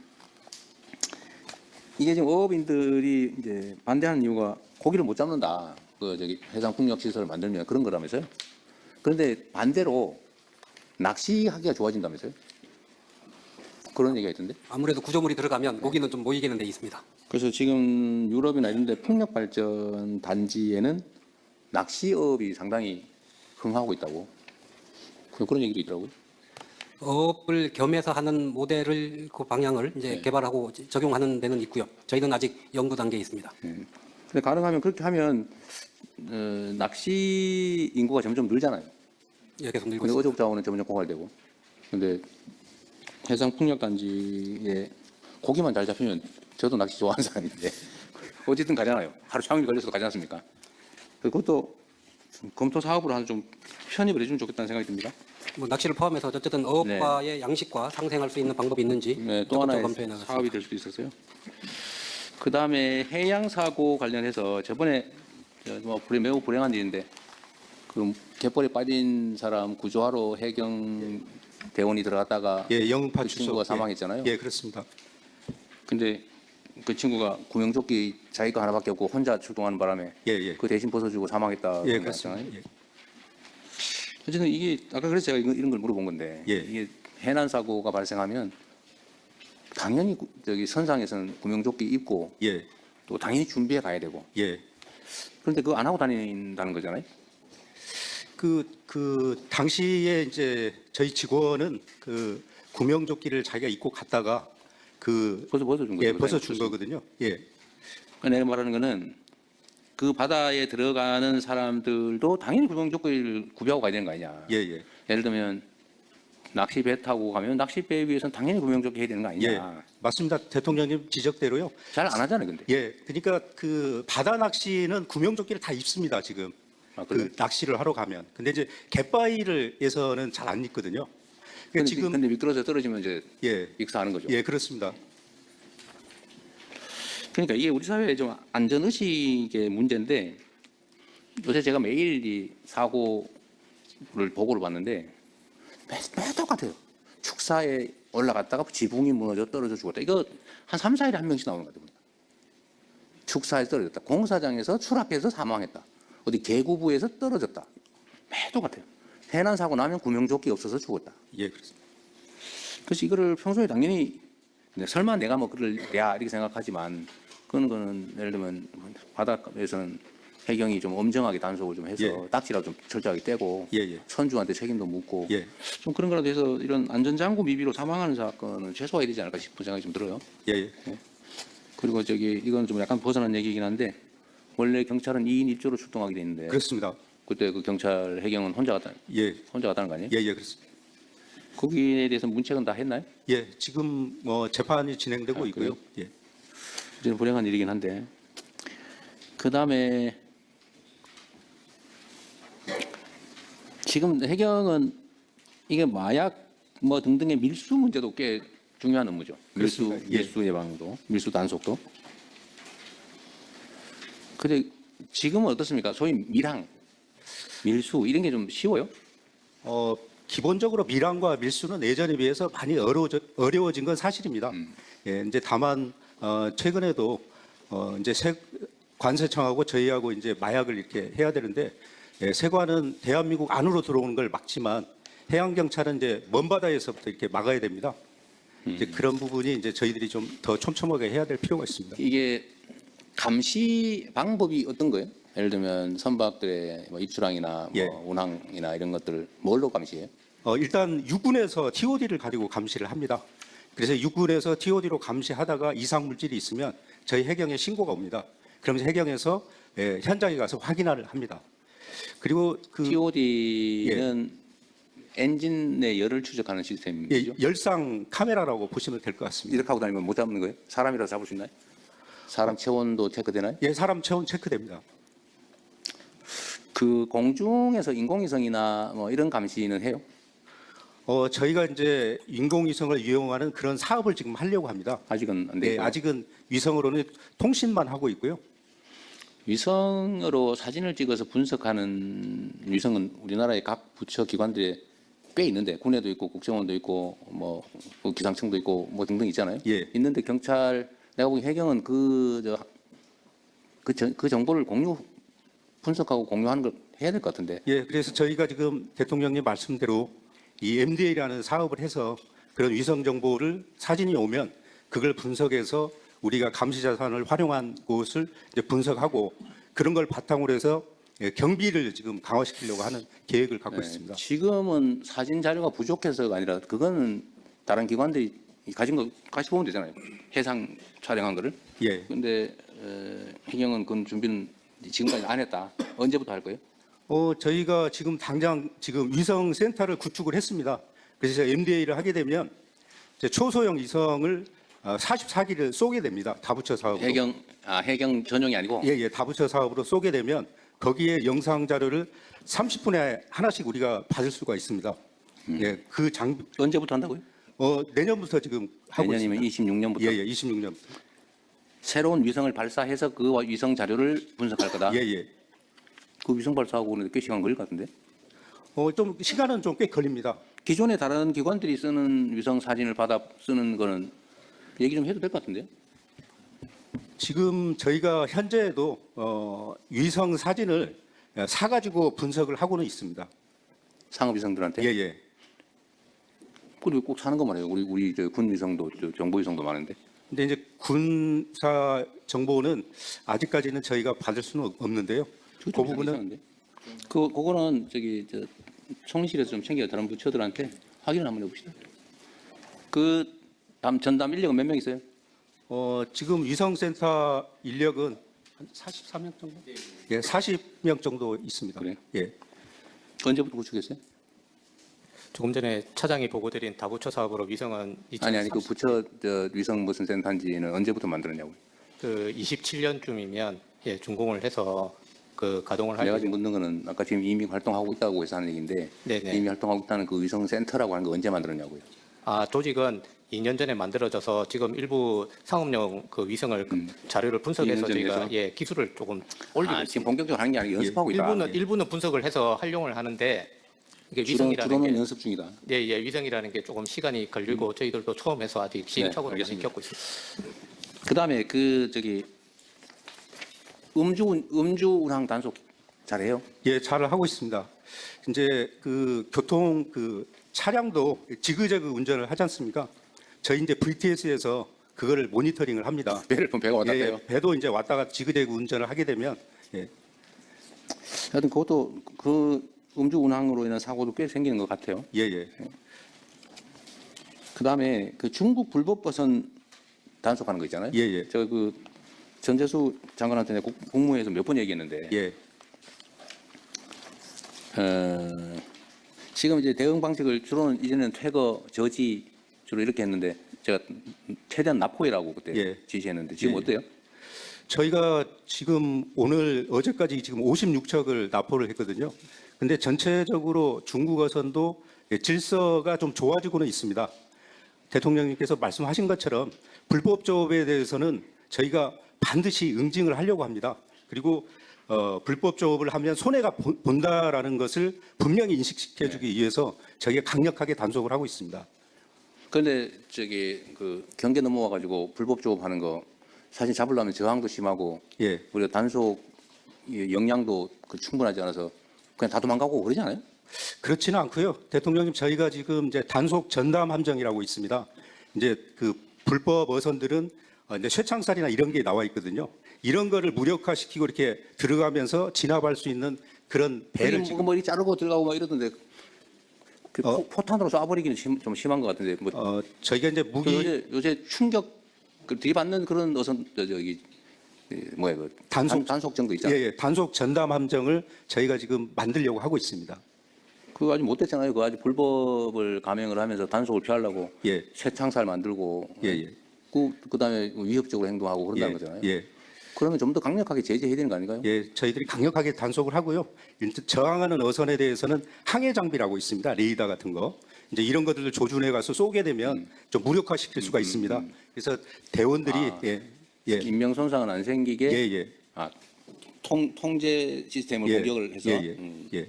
A: 이게 지금 어업인들이 이제 반대하는 이유가 고기를 못 잡는다. 그 저기 해상풍력 시설을 만들면 그런 거라면서요. 그런데 반대로 낚시하기가 좋아진다면서요. 그런 얘기가 있던데.
C: 아무래도 구조물이 들어가면 고기는 좀 모이게는 데 있습니다.
A: 그래서 지금 유럽이나 이런 데 풍력 발전 단지에는 낚시업이 상당히 흥하고 있다고. 그런 얘기도 있더라고요.
C: 어업을 겸해서 하는 모델을 그 방향을 이제 개발하고 적용하는 데는 있고요. 저희는 아직 연구 단계에 있습니다.
A: 근데 가능하면 그렇게 하면 낚시 인구가 점점 늘잖아요.
C: 예, 계속 늘고
A: 근데
C: 있습니다.
A: 어족 자원은 점점 고갈되고. 근데 해상 풍력 단지에 고기만 잘 잡히면 저도 낚시 좋아하는 사람인데 어쨌든 가잖아요. 하루 종일 걸려서도 가지 않습니까? 그것도 좀 검토 사업으로 하나 좀 편입을 해주면 좋겠다는 생각이 듭니다.
C: 뭐 낚시를 포함해서 어쨌든 어업과의 양식과 상생할 수 있는 방법이 있는지
A: 네, 또
C: 적극적으로
A: 하나의
C: 검토해 나가겠습니다.
A: 사업이 될 수도 있었어요. 그 다음에 해양 사고 관련해서 저번에 매우 불행한 일인데 그 갯벌에 빠진 사람 구조하러 해경 대원이 들어갔다가
D: 예, 영파
A: 그 친구가
D: 추석.
A: 사망했잖아요.
D: 예, 그렇습니다.
A: 근데 그 친구가 구명조끼 자기 거 하나밖에 없고 혼자 출동하는 바람에
D: 예, 예.
A: 그 대신 벗어주고 사망했다.
D: 예, 그렇습니다. 예.
A: 어쨌든 이게 아까 그래서 제가 이런 걸 물어본 건데
D: 예.
A: 이게 해난 사고가 발생하면 당연히 저기 선상에서는 구명조끼 입고
D: 예,
A: 또 당연히 준비해 가야 되고
D: 예.
A: 그런데 그거 안 하고 다닌다는 거잖아요.
D: 그 당시에 이제 저희 직원은 그 구명조끼를 자기가 입고 갔다가 그
A: 벗어준 거죠.
D: 예, 벗어준 거거든요. 예,
A: 그러니까 내가 말하는 거는 그 바다에 들어가는 사람들도 당연히 구명조끼를 구비하고 가야 되는 거 아니냐.
D: 예, 예.
A: 예를 들면 낚시배 타고 가면 낚시배 위에서는 당연히 구명조끼 해야 되는 거 아니냐.
D: 예, 맞습니다. 대통령님 지적대로요.
A: 잘 안 하잖아요, 근데.
D: 예, 그러니까 그 바다 낚시는 구명조끼를 다 입습니다 지금.
A: 아, 그래요?
D: 그 낚시를 하러 가면. 근데 이제 갯바위를에서는 잘 안 입거든요. 그러니까
A: 근데,
D: 지금
A: 근데 미끄러져 떨어지면 이제
D: 예,
A: 익사하는 거죠.
D: 예, 그렇습니다.
A: 그러니까 이게 우리 사회의 좀 안전의식의 문제인데 요새 제가 매일 이 사고를 보고를 봤는데 매 똑같아요. 축사에 올라갔다가 지붕이 무너져 떨어져 죽었다. 이거 한 3, 4일에 한 명씩 나오는 것 같아요. 축사에서 떨어졌다. 공사장에서 추락해서 사망했다. 어디 계구부에서 떨어졌다. 매 똑같아요. 해난 사고 나면 구명조끼 없어서 죽었다.
D: 예, 그렇습니다.
A: 그래서 이거를 평소에 당연히 설마 내가 뭐 그럴래야 이렇게 생각하지만 그런 거는 예를 들면 바닷가에서는 해경이 좀 엄정하게 단속을 좀 해서
D: 예.
A: 딱지라도 좀 철저하게 떼고
D: 예, 예.
A: 선주한테 책임도 묻고
D: 예,
A: 좀 그런 거라도 해서 이런 안전장구 미비로 사망하는 사건은 최소화해야 되지 않을까 싶은 생각이 좀 들어요.
D: 예, 예.
A: 그리고 이건 좀 약간 벗어난 얘기긴 한데 원래 경찰은 2인 1조로 출동하게 돼 있는데
D: 그렇습니다.
A: 그때 그 경찰 해경은 혼자
D: 예,
A: 갔다는 거 아니에요?
D: 예, 예, 그렇습니다.
A: 거기에 대해서 문책은 다 했나요?
D: 예, 지금 뭐 재판이 진행되고
A: 아,
D: 있고요. 예,
A: 어쨌든 불행한 일이긴 한데 그 다음에 지금 해경은 이게 마약 뭐 등등의 밀수 문제도 꽤 중요한 업무죠.
D: 그렇습니다. 예.
A: 밀수 예방도, 밀수 단속도. 근데 지금은 어떻습니까? 소위 밀항, 밀수 이런 게 좀 쉬워요?
D: 기본적으로 밀항과 밀수는 예전에 비해서 많이 어려워진 건 사실입니다. 예, 이제 다만 최근에도 이제 관세청하고 저희하고 이제 마약을 이렇게 해야 되는데 세관은 대한민국 안으로 들어오는 걸 막지만 해양 경찰은 이제 먼 바다에서부터 이렇게 막아야 됩니다. 이제 그런 부분이 이제 저희들이 좀 더 촘촘하게 해야 될 필요가 있습니다.
A: 이게 감시 방법이 어떤 거예요? 예를 들면 선박들의 뭐 입수량이나
D: 예.
A: 뭐 운항이나 이런 것들을 뭘로 감시해요?
D: 일단 육군에서 TOD를 가지고 감시를 합니다. 그래서 육군에서 TOD로 감시하다가 이상 물질이 있으면 저희 해경에 신고가 옵니다. 그러면서 해경에서 현장에 가서 확인을 합니다. 그리고 그
A: TOD는 엔진 내 열을 추적하는 시스템이죠.
D: 열상 카메라라고 보시면 될 것 같습니다.
A: 이렇게 하고 다니면 못 잡는 거예요? 사람이라도 잡을 수 있나요? 사람 체온도 체크되나요?
D: 예, 사람 체온 체크됩니다.
A: 그 공중에서 인공위성이나 뭐 이런 감시는 해요?
D: 저희가 이제 인공위성을 이용하는 그런 사업을 지금 하려고 합니다.
A: 아직은 안
D: 네,
A: 되고
D: 아직은 위성으로는 통신만 하고 있고요.
A: 위성으로 사진을 찍어서 분석하는 위성은 우리나라의 각 부처 기관들에 꽤 있는데 군에도 있고 국정원도 있고 뭐 기상청도 있고 뭐 등등 있잖아요.
D: 예.
A: 있는데 경찰 내가 보기 해경은 그 정보를 분석하고 공유하는 걸 해야 될 것 같은데.
D: 예, 그래서 저희가 지금 대통령님 말씀대로 이 MDA라는 사업을 해서 그런 위성 정보를 사진이 오면 그걸 분석해서 우리가 감시 자산을 활용한 곳을 이제 분석하고 그런 걸 바탕으로 해서 경비를 지금 강화시키려고 하는 계획을 갖고
A: 네,
D: 있습니다.
A: 지금은 사진 자료가 부족해서가 아니라 그거는 다른 기관들이 가진 거 같이 보면 되잖아요. 해상 촬영한 거를.
D: 예.
A: 근데 해경은 그건 준비는 지금까지 안 했다. 언제부터 할 거예요?
D: 저희가 지금 당장 지금 위성 센터를 구축을 했습니다. 그래서 MDA를 하게 되면 이제 초소형 위성을 44기를 쏘게 됩니다. 다부처 사업으로.
A: 해경 전용이 아니고.
D: 예, 다부처 사업으로 쏘게 되면 거기에 영상 자료를 30분에 하나씩 우리가 받을 수가 있습니다. 예, 그 장비
A: 언제부터 한다고요?
D: 내년부터 지금 하고
A: 내년이면
D: 있습니다.
A: 26년부터.
D: 예, 26년.
A: 새로운 위성을 발사해서 그 위성 자료를 분석할 거다.
D: 예, 예.
A: 그 위성 발사하고 오는데 꽤 시간 걸릴 것 같은데.
D: 좀 시간은 좀 꽤 걸립니다.
A: 기존에 다른 기관들이 쓰는 위성 사진을 받아 쓰는 거는 얘기 좀 해도 될 것 같은데요.
D: 지금 저희가 현재도 위성 사진을 사가지고 분석을 하고는 있습니다.
A: 상업 위성들한테.
D: 예, 예.
A: 그리고 꼭 사는 것만 해요. 우리 군 위성도 정보 위성도 많은데.
D: 근데 이제 군사 정보는 아직까지는 저희가 받을 수는 없는데요. 그 부분은
A: 그거는 총리실에서 좀 챙겨 다른 부처들한테 확인을 한번 해봅시다. 그 전담 인력은 몇 명 있어요?
D: 지금 위성센터 인력은 한 43명 정도? 예, 40명 정도 있습니다.
A: 그래요?
D: 예.
A: 언제부터 구축했어요?
G: 조금 전에 차장이 보고드린 다부처 사업으로 위성은
A: 아니 그 부처 위성 무슨 센터인지는 언제부터 만들었냐고요?
G: 그 27년쯤이면 예, 준공을 해서 그 가동을
A: 내가
G: 할
A: 지금 묻는 거는 아까 지금 이미 활동하고 있다고 해서 하는 얘기인데
G: 네네.
A: 이미 활동하고 있다는 그 위성 센터라고 하는 거 언제 만들었냐고요?
G: 조직은 2년 전에 만들어져서 지금 일부 상업용 그 위성을 자료를
A: 2년
G: 분석해서
A: 전에
G: 저희가
A: 해서?
G: 예, 기술을 조금 올리고
A: 지금
G: 있습니다.
A: 본격적으로 하는 게 아니고 연습하고 있다.
G: 일부는 분석을 해서 활용을 하는데 이게 위성이라는
A: 주로는
G: 게
A: 연습 중이다.
G: 예, 위성이라는 게 조금 시간이 걸리고 저희들도 처음 해서 아직 시행착오를 많이
A: 알겠습니다.
G: 겪고 있습니다.
A: 그다음에 음주 운항 단속 잘해요?
D: 예, 잘 하고 있습니다. 이제 그 교통 차량도 지그재그 운전을 하지 않습니까? 저희 이제 VTS에서 그거를 모니터링을 합니다.
A: 배를 보면 배가 왔다
D: 예,
A: 갔다 해요.
D: 배도 이제 왔다가 지그재그 운전을 하게 되면 예,
A: 하여튼 그것도 그 음주 운항으로 인한 사고도 꽤 생기는 것 같아요.
D: 예, 예.
A: 그다음에 그 중국 불법 버선 단속하는 거 있잖아요.
D: 예, 예.
A: 저 전재수 장관한테 내가 국무회에서 몇 번 얘기했는데
D: 예.
A: 지금 이제 대응 방식을 주로는 이제는 퇴거, 저지 주로 이렇게 했는데 제가 최대한 납포해라고 그때
D: 예.
A: 지시했는데 지금
D: 예.
A: 어때요?
D: 저희가 지금 어제까지 지금 56척을 납포를 했거든요. 근데 전체적으로 중국 어선도 질서가 좀 좋아지고는 있습니다. 대통령님께서 말씀하신 것처럼 불법 조업에 대해서는 저희가 반드시 응징을 하려고 합니다. 그리고 불법 조업을 하면 손해가 본다라는 것을 분명히 인식시켜주기 위해서 저희가 강력하게 단속을 하고 있습니다.
A: 그런데 그 경계 넘어와가지고 불법 조업하는 거 사실 잡으려면 저항도 심하고
D: 예,
A: 우리가 단속 역량도 충분하지 않아서 그냥 다 도망가고 그러지 않아요?
D: 그렇지는 않고요. 대통령님 저희가 지금 이제 단속 전담 함정이라고 있습니다. 이제 그 불법 어선들은 이제 쇠창살이나 이런 게 나와 있거든요. 이런 거를 무력화시키고 이렇게 들어가면서 진압할 수 있는 그런 배를 지금
A: 뭐 이렇게 자르고 들어가고 막 이러던데 포탄으로 쏴버리기는 좀 심한 것 같은데
D: 저희가 이제 무기
A: 요새 충격 들이받는 그런 어선 단속 정도 있잖아요.
D: 예, 단속 전담 함정을 저희가 지금 만들려고 하고 있습니다.
A: 그거 아직 못됐잖아요. 그거 아직 불법을 감행을 하면서 단속을 피하려고
D: 예,
A: 쇠창살 만들고
D: 예, 예.
A: 그다음에 위협적으로 행동하고 그런다는
D: 예,
A: 거잖아요.
D: 예,
A: 그러면 좀 더 강력하게 제재해야 되는 거 아닌가요?
D: 예, 저희들이 강력하게 단속을 하고요. 일단 저항하는 어선에 대해서는 항해 장비라고 있습니다. 레이더 같은 거. 이제 이런 것들을 조준해 가서 쏘게 되면 좀 무력화시킬 수가 있습니다. 그래서 대원들이
A: 인명 손상은 안 생기게
D: 예.
A: 통제 시스템을 공격을 해서
D: 예.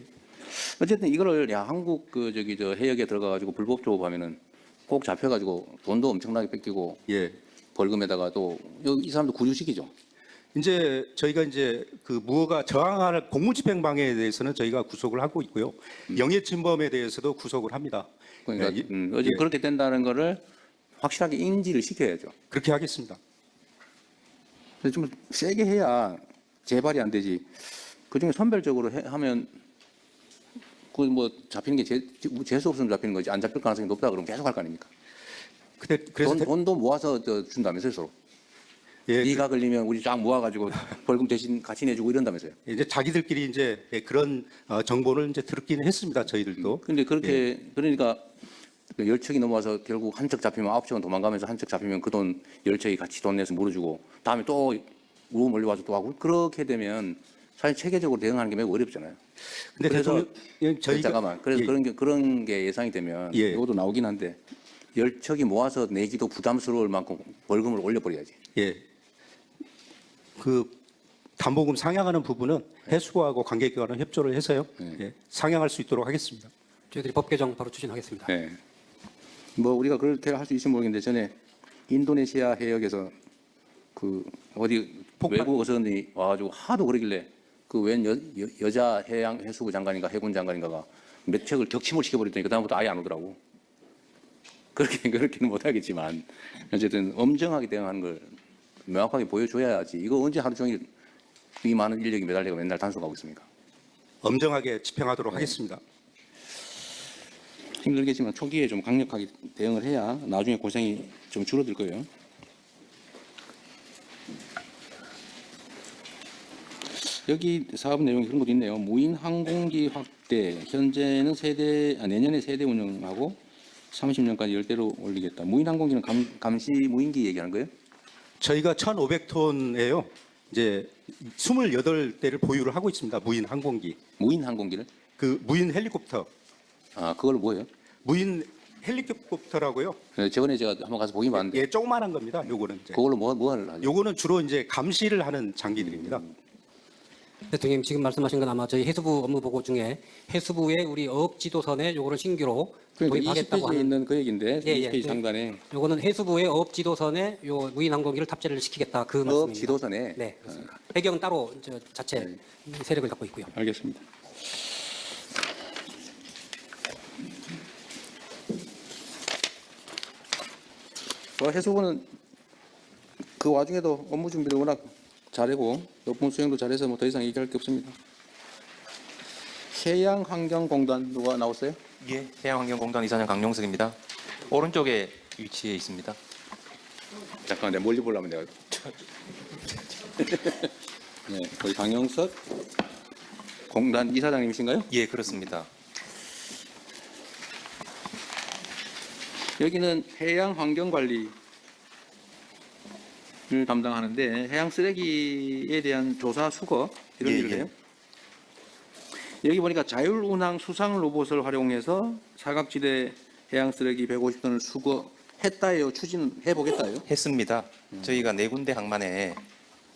A: 어쨌든 이거를 한국 저 해역에 들어가 가지고 불법 조업하면은 꼭 잡혀 가지고 돈도 엄청나게 뺏기고
D: 예.
A: 벌금에다가 또 이 사람도 구류시키죠.
D: 이제 저희가 이제 그 무허가 저항할 공무집행 방해에 대해서는 저희가 구속을 하고 있고요. 영해 침범에 대해서도 구속을 합니다.
A: 그러니까
D: 예.
A: 그렇게 된다는 거를 확실하게 인지를 시켜야죠.
D: 그렇게 하겠습니다.
A: 그래서 좀 세게 해야 재발이 안 되지. 그중에 선별적으로 하면 그 뭐 잡히는 게 재수 없으면 잡히는 거지 안 잡힐 가능성이 높다 그러면 계속 할 거 아닙니까?
D: 근데 그래서
A: 돈도 모아서 준다면서요 서로.
D: 예,
A: 네가 걸리면 우리 쫙 모아가지고 벌금 대신 같이 내주고 이런다면서요.
D: 이제 자기들끼리 이제 그런 정보를 이제 들었기는 했습니다. 저희들도.
A: 근데 그렇게 그러니까 그 열척이 넘어와서 결국 한 척 잡히면 9척은 도망가면서 한 척 잡히면 그 돈 열척이 같이 돈 내서 물어주고 다음에 또 우로 몰려와서 또 하고 그렇게 되면 사실 체계적으로 대응하는 게 매우 어렵잖아요.
D: 근데
A: 그래서
D: 대통령 저희가
A: 잠깐만. 그래서
D: 예,
A: 그런 게 예상이 되면
D: 예.
A: 이것도 나오긴 한데 열척이 모아서 내기도 부담스러울 만큼 벌금을 올려버려야지.
D: 예. 그 담보금 상향하는 부분은 해수부하고 관계기관은 협조를 해서요. 예, 상향할 수 있도록 하겠습니다.
C: 저희들이 법 개정 바로 추진하겠습니다.
A: 네. 뭐 우리가 그렇게 할 수 있을지 모르겠는데 전에 인도네시아 해역에서 그 어디 외국 어선이 와가지고 하도 그러길래 그 웬 여자 해양 해수부 장관인가 해군 장관인가가 몇 척을 격침을 시켜버렸더니 그 다음부터 아예 안 오더라고. 그렇게는 못하겠지만 어쨌든 엄정하게 대응하는 걸 명확하게 보여줘야지. 이거 언제 하루 종일 이 많은 인력이 매달리고 맨날 단속하고 있습니까?
D: 엄정하게 집행하도록 하겠습니다.
A: 힘들겠지만 초기에 좀 강력하게 대응을 해야 나중에 고생이 좀 줄어들 거예요. 여기 사업 내용에 그런 것도 있네요. 무인 항공기 확대. 현재는 내년에 세대 운영하고 30년까지 10대로 올리겠다. 무인 항공기는 감시 무인기 얘기하는 거예요?
D: 저희가 1,500톤에요. 이제 28대를 보유를 하고 있습니다. 무인 항공기.
A: 무인 항공기를?
D: 그 무인 헬리콥터.
A: 아, 그걸 뭐예요?
D: 무인 헬리콥터라고요.
A: 저번에 제가 한번 가서 보긴 봤는데
D: 예, 조그만한 겁니다. 요거는 이제.
A: 그걸로 뭐를 하죠?
D: 요거는 주로 이제 감시를 하는 장비들입니다.
C: 대통령님 지금 말씀하신 건 아마 저희 해수부 업무 보고 중에 해수부의 우리 어업 지도선에 요거를 신규로
A: 그러니까
C: 도입하겠다고
A: 20페이지에
C: 하는
A: 있는 그 얘기인데
C: 예, 예.
A: 20페이지 상단에
C: 요거는 해수부의 어업 지도선에 요 무인 항공기를 탑재를 시키겠다 그
A: 어업
C: 말씀입니다.
A: 지도선에
C: 네, 그렇습니다. 배경은 따로 자체 세력을 갖고 있고요.
A: 알겠습니다. 해수부는 그 와중에도 업무 준비를 워낙 잘하고 업무 수행도 잘해서 뭐 더 이상 얘기할 게 없습니다. 해양환경공단 누가 나왔어요?
H: 예, 해양환경공단 이사장 강용석입니다. 오른쪽에 위치해 있습니다.
A: 잠깐 내가 멀리 보려면 내가 네, 거기 강영석 공단 이사장님이신가요?
H: 예, 그렇습니다.
A: 여기는 해양환경관리를 담당하는데 해양 쓰레기에 대한 조사 수거 이런
H: 예,
A: 일을
H: 예.
A: 해요. 여기 보니까 자율운항 수상 로봇을 활용해서 사각지대 해양 쓰레기 150톤을 수거했다예요. 추진해 보겠다예요.
H: 했습니다. 저희가 4군데 항만에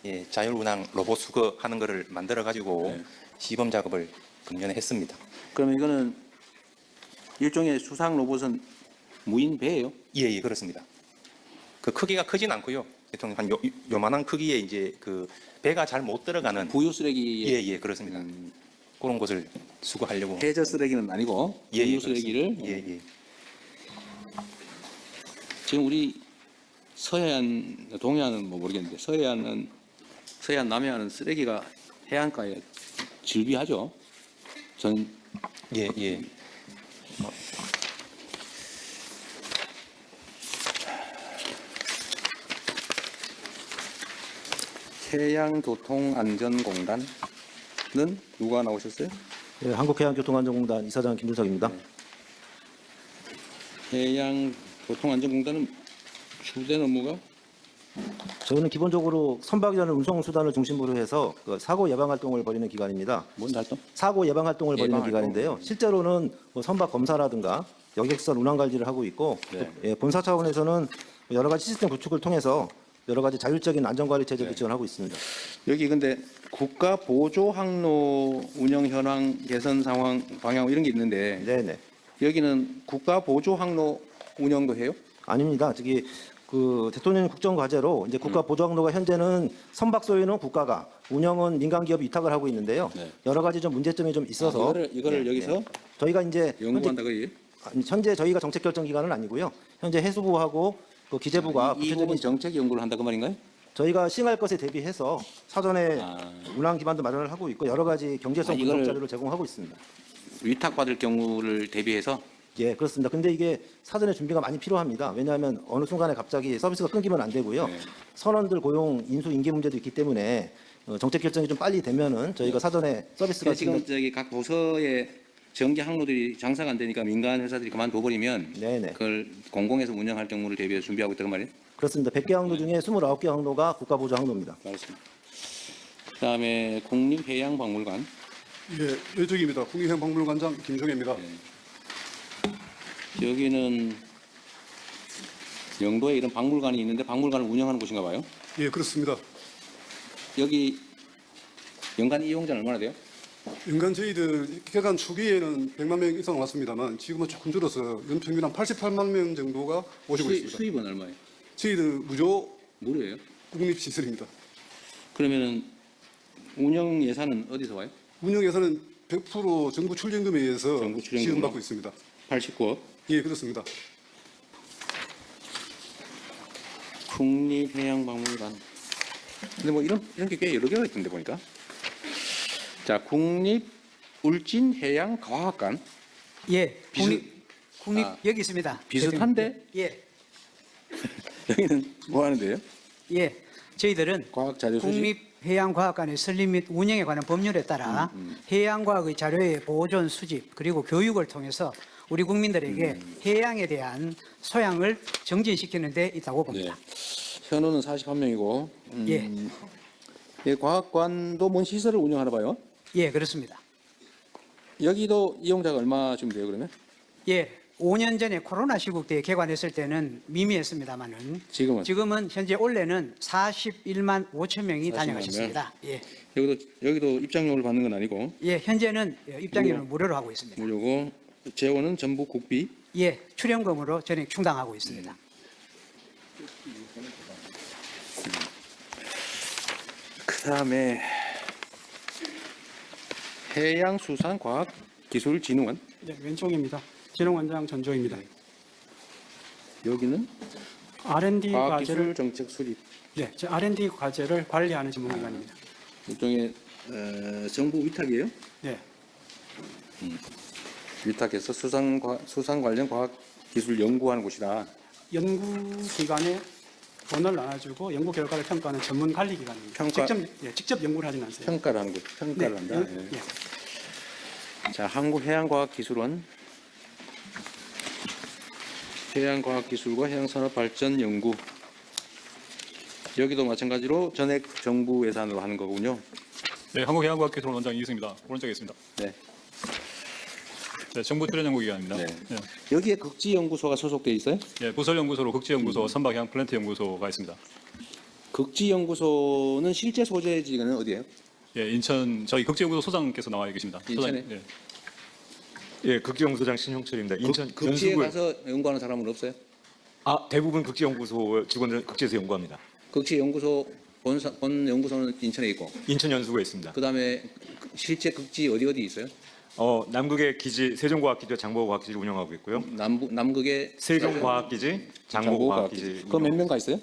H: 예, 자율운항 로봇 수거하는 거를 만들어 가지고
A: 네.
H: 시범 작업을 금년에 했습니다.
A: 그러면 이거는 일종의 수상 로봇은 무인 배예요.
H: 예, 예, 그렇습니다. 그 크기가 크진 않고요. 대통령 한 요만한 크기의 이제 그 배가 잘 못 들어가는
A: 부유 쓰레기
H: 예, 예, 그렇습니다. 그런 것을 수거하려고
A: 해저 쓰레기는 아니고
H: 예,
A: 부유
H: 예,
A: 쓰레기를
H: 예, 예.
A: 지금 우리 서해안, 동해안은 뭐 모르겠는데 서해안, 남해안은 쓰레기가 해안가에 즐비하죠.
H: 예, 예.
A: 해양교통안전공단은 누가 나오셨어요?
I: 네, 한국해양교통안전공단 이사장 김준석입니다.
A: 해양교통안전공단은 주된 업무가
I: 저희는 기본적으로 선박이라는 운송수단을 중심으로 해서 그 사고 예방 활동을 벌이는 기관입니다.
A: 뭔 활동?
I: 사고 예방 활동을 벌이는
A: 예방 활동.
I: 기관인데요. 실제로는 뭐 선박 검사라든가 여객선 운항 관리를 하고 있고
A: 네.
I: 예, 본사 차원에서는 여러 가지 시스템 구축을 통해서 여러 가지 자율적인 안전관리 체제를 지원하고 있습니다.
A: 여기 근데 국가 보조 항로 운영 현황 개선 상황 방향 이런 게 있는데
I: 네네.
A: 여기는 국가 보조 항로 운영도 해요?
I: 아닙니다. 저기 그 대통령 국정 과제로 이제 국가 보조항로가 현재는 선박 소유는 국가가 운영은 민간 기업이 위탁을 하고 있는데요.
A: 네.
I: 여러 가지 좀 문제점이 좀 있어서
A: 이거를
I: 네,
A: 여기서
I: 네. 저희가 이제
A: 연구한다 그얘
I: 현재 저희가 정책 결정 기관은 아니고요. 현재 해수부하고 그 기재부가
A: 이 부분 정책 연구를 한다 그 말인가요?
I: 저희가 시행할 것에 대비해서 사전에 운항 기반도 마련을 하고 있고 여러 가지 경제성 분석
A: 이걸-
I: 자료를 제공하고 있습니다.
A: 위탁받을 경우를 대비해서
I: 예, 그렇습니다. 근데 이게 사전에 준비가 많이 필요합니다. 왜냐하면 어느 순간에 갑자기 서비스가 끊기면 안 되고요.
A: 네.
I: 선원들 고용 인수 인계 문제도 있기 때문에 정책 결정이 좀 빨리 되면은 저희가 사전에 서비스가
A: 지금 저기 각 부서의 전기 항로들이 장사가 안 되니까 민간 회사들이 그만둬버리면
I: 네네.
A: 그걸 공공에서 운영할 경우를 대비해서 준비하고 있다고 말이에요.
I: 그렇습니다. 100개 항로 중에 29개 항로가 국가보조 항로입니다.
A: 알겠습니다. 그다음에 국립해양박물관.
D: 예, 여쪽입니다. 국립해양박물관장 김종혜입니다.
A: 여기는 영도에 이런 박물관이 있는데 박물관을 운영하는 곳인가 봐요.
D: 예, 그렇습니다.
A: 여기 연간 이용자는 얼마나 돼요?
D: 연간 저희들 개관 초기에는 100만 명 이상 왔습니다만 지금은 조금 줄어서 연평균 한 88만 명 정도가 오시고 있습니다.
A: 수입은 얼마예요?
D: 저희들 무료
A: 무료예요?
D: 국립시설입니다.
A: 그러면은 운영 예산은 어디서 와요?
D: 운영 예산은 100% 정부 출연금에 의해서
A: 정부 출연금으로?
D: 지원받고 있습니다.
A: 89억.
D: 예, 그렇습니다.
A: 국립해양박물관. 근데 뭐 이런 게 꽤 여러 개가 있던데 보니까. 자, 국립울진해양과학관.
J: 예, 국립
A: 아,
J: 여기 있습니다.
A: 비슷한데
J: 예,
A: 여기는 뭐 하는데요?
J: 예, 저희들은
A: 과학 자료 수집.
J: 국립해양과학관의 설립 및 운영에 관한 법률에 따라 해양과학의 자료의 보존 수집 그리고 교육을 통해서 우리 국민들에게 해양에 대한 소양을 정진시키는 데 있다고 봅니다.
A: 현우는 41명이고.
J: 예.
A: 예, 과학관도 뭔 시설을 운영하나 봐요.
J: 예, 그렇습니다.
A: 여기도 이용자가 얼마 쯤 돼요, 그러면?
J: 예, 5년 전에 코로나 시국 때 개관했을 때는 미미했습니다만은
A: 지금은
J: 현재 올해는 41만 5천 명이
A: 41만
J: 다녀가셨습니다. 예,
A: 여기도 입장료를 받는 건 아니고
J: 예, 현재는 입장료는 무료로 하고 있습니다.
A: 무료고 재원은 전부 국비.
J: 예, 출연금으로 전액 충당하고 있습니다.
A: 그다음에 해양수산과학기술진흥원.
K: 네, 왼쪽입니다. 진흥원장 전조입니다.
A: 여기는
K: R&D
A: 과학기술
K: 과제를
A: 정책 수립.
K: 네, 제 R&D 과제를 관리하는 전문기관입니다.
A: 일종의 정부 위탁이에요.
K: 네,
A: 위탁해서 수산 관련 과학기술 연구하는 곳이다.
K: 연구기관에 돈을 나눠주고 연구 결과를 평가하는 전문 관리기관입니다. 직접 연구를 하지는 않습니다.
A: 평가를 하는 곳. 평가를 한다. 예. 자, 한국해양과학기술원, 해양과학기술과 해양산업발전연구. 여기도 마찬가지로 전액 정부 예산으로 하는 거군요.
L: 네, 한국해양과학기술원 원장 이승입니다. 오른쪽에 있습니다.
A: 네.
L: 네, 정부 출연연구기관입니다.
A: 네.
L: 네.
A: 여기에 극지연구소가 소속돼 있어요?
L: 네, 부설연구소로 극지연구소, 선박해양 플랜트연구소가 있습니다.
A: 극지연구소는 실제 소재지는 어디예요?
L: 예, 인천 저희 극지연구소 소장께서 나와 계십니다.
A: 인천에?
L: 소장님, 네.
M: 예, 극지연구소장 신용철입니다. 인천
A: 극지에
M: 연수구에-
A: 가서 연구하는 사람은 없어요?
M: 대부분 극지연구소 직원들 극지에서 연구합니다.
A: 극지연구소 본 연구소는 인천에 있고,
M: 인천 연수구에 있습니다.
A: 그다음에 실제 극지 어디 있어요?
M: 남극의 기지 세종과학기지와 장보고과학기지를 운영하고 있고요.
A: 남극의
M: 세종과학기지, 장보고과학기지.
A: 그 몇 명가 있어요?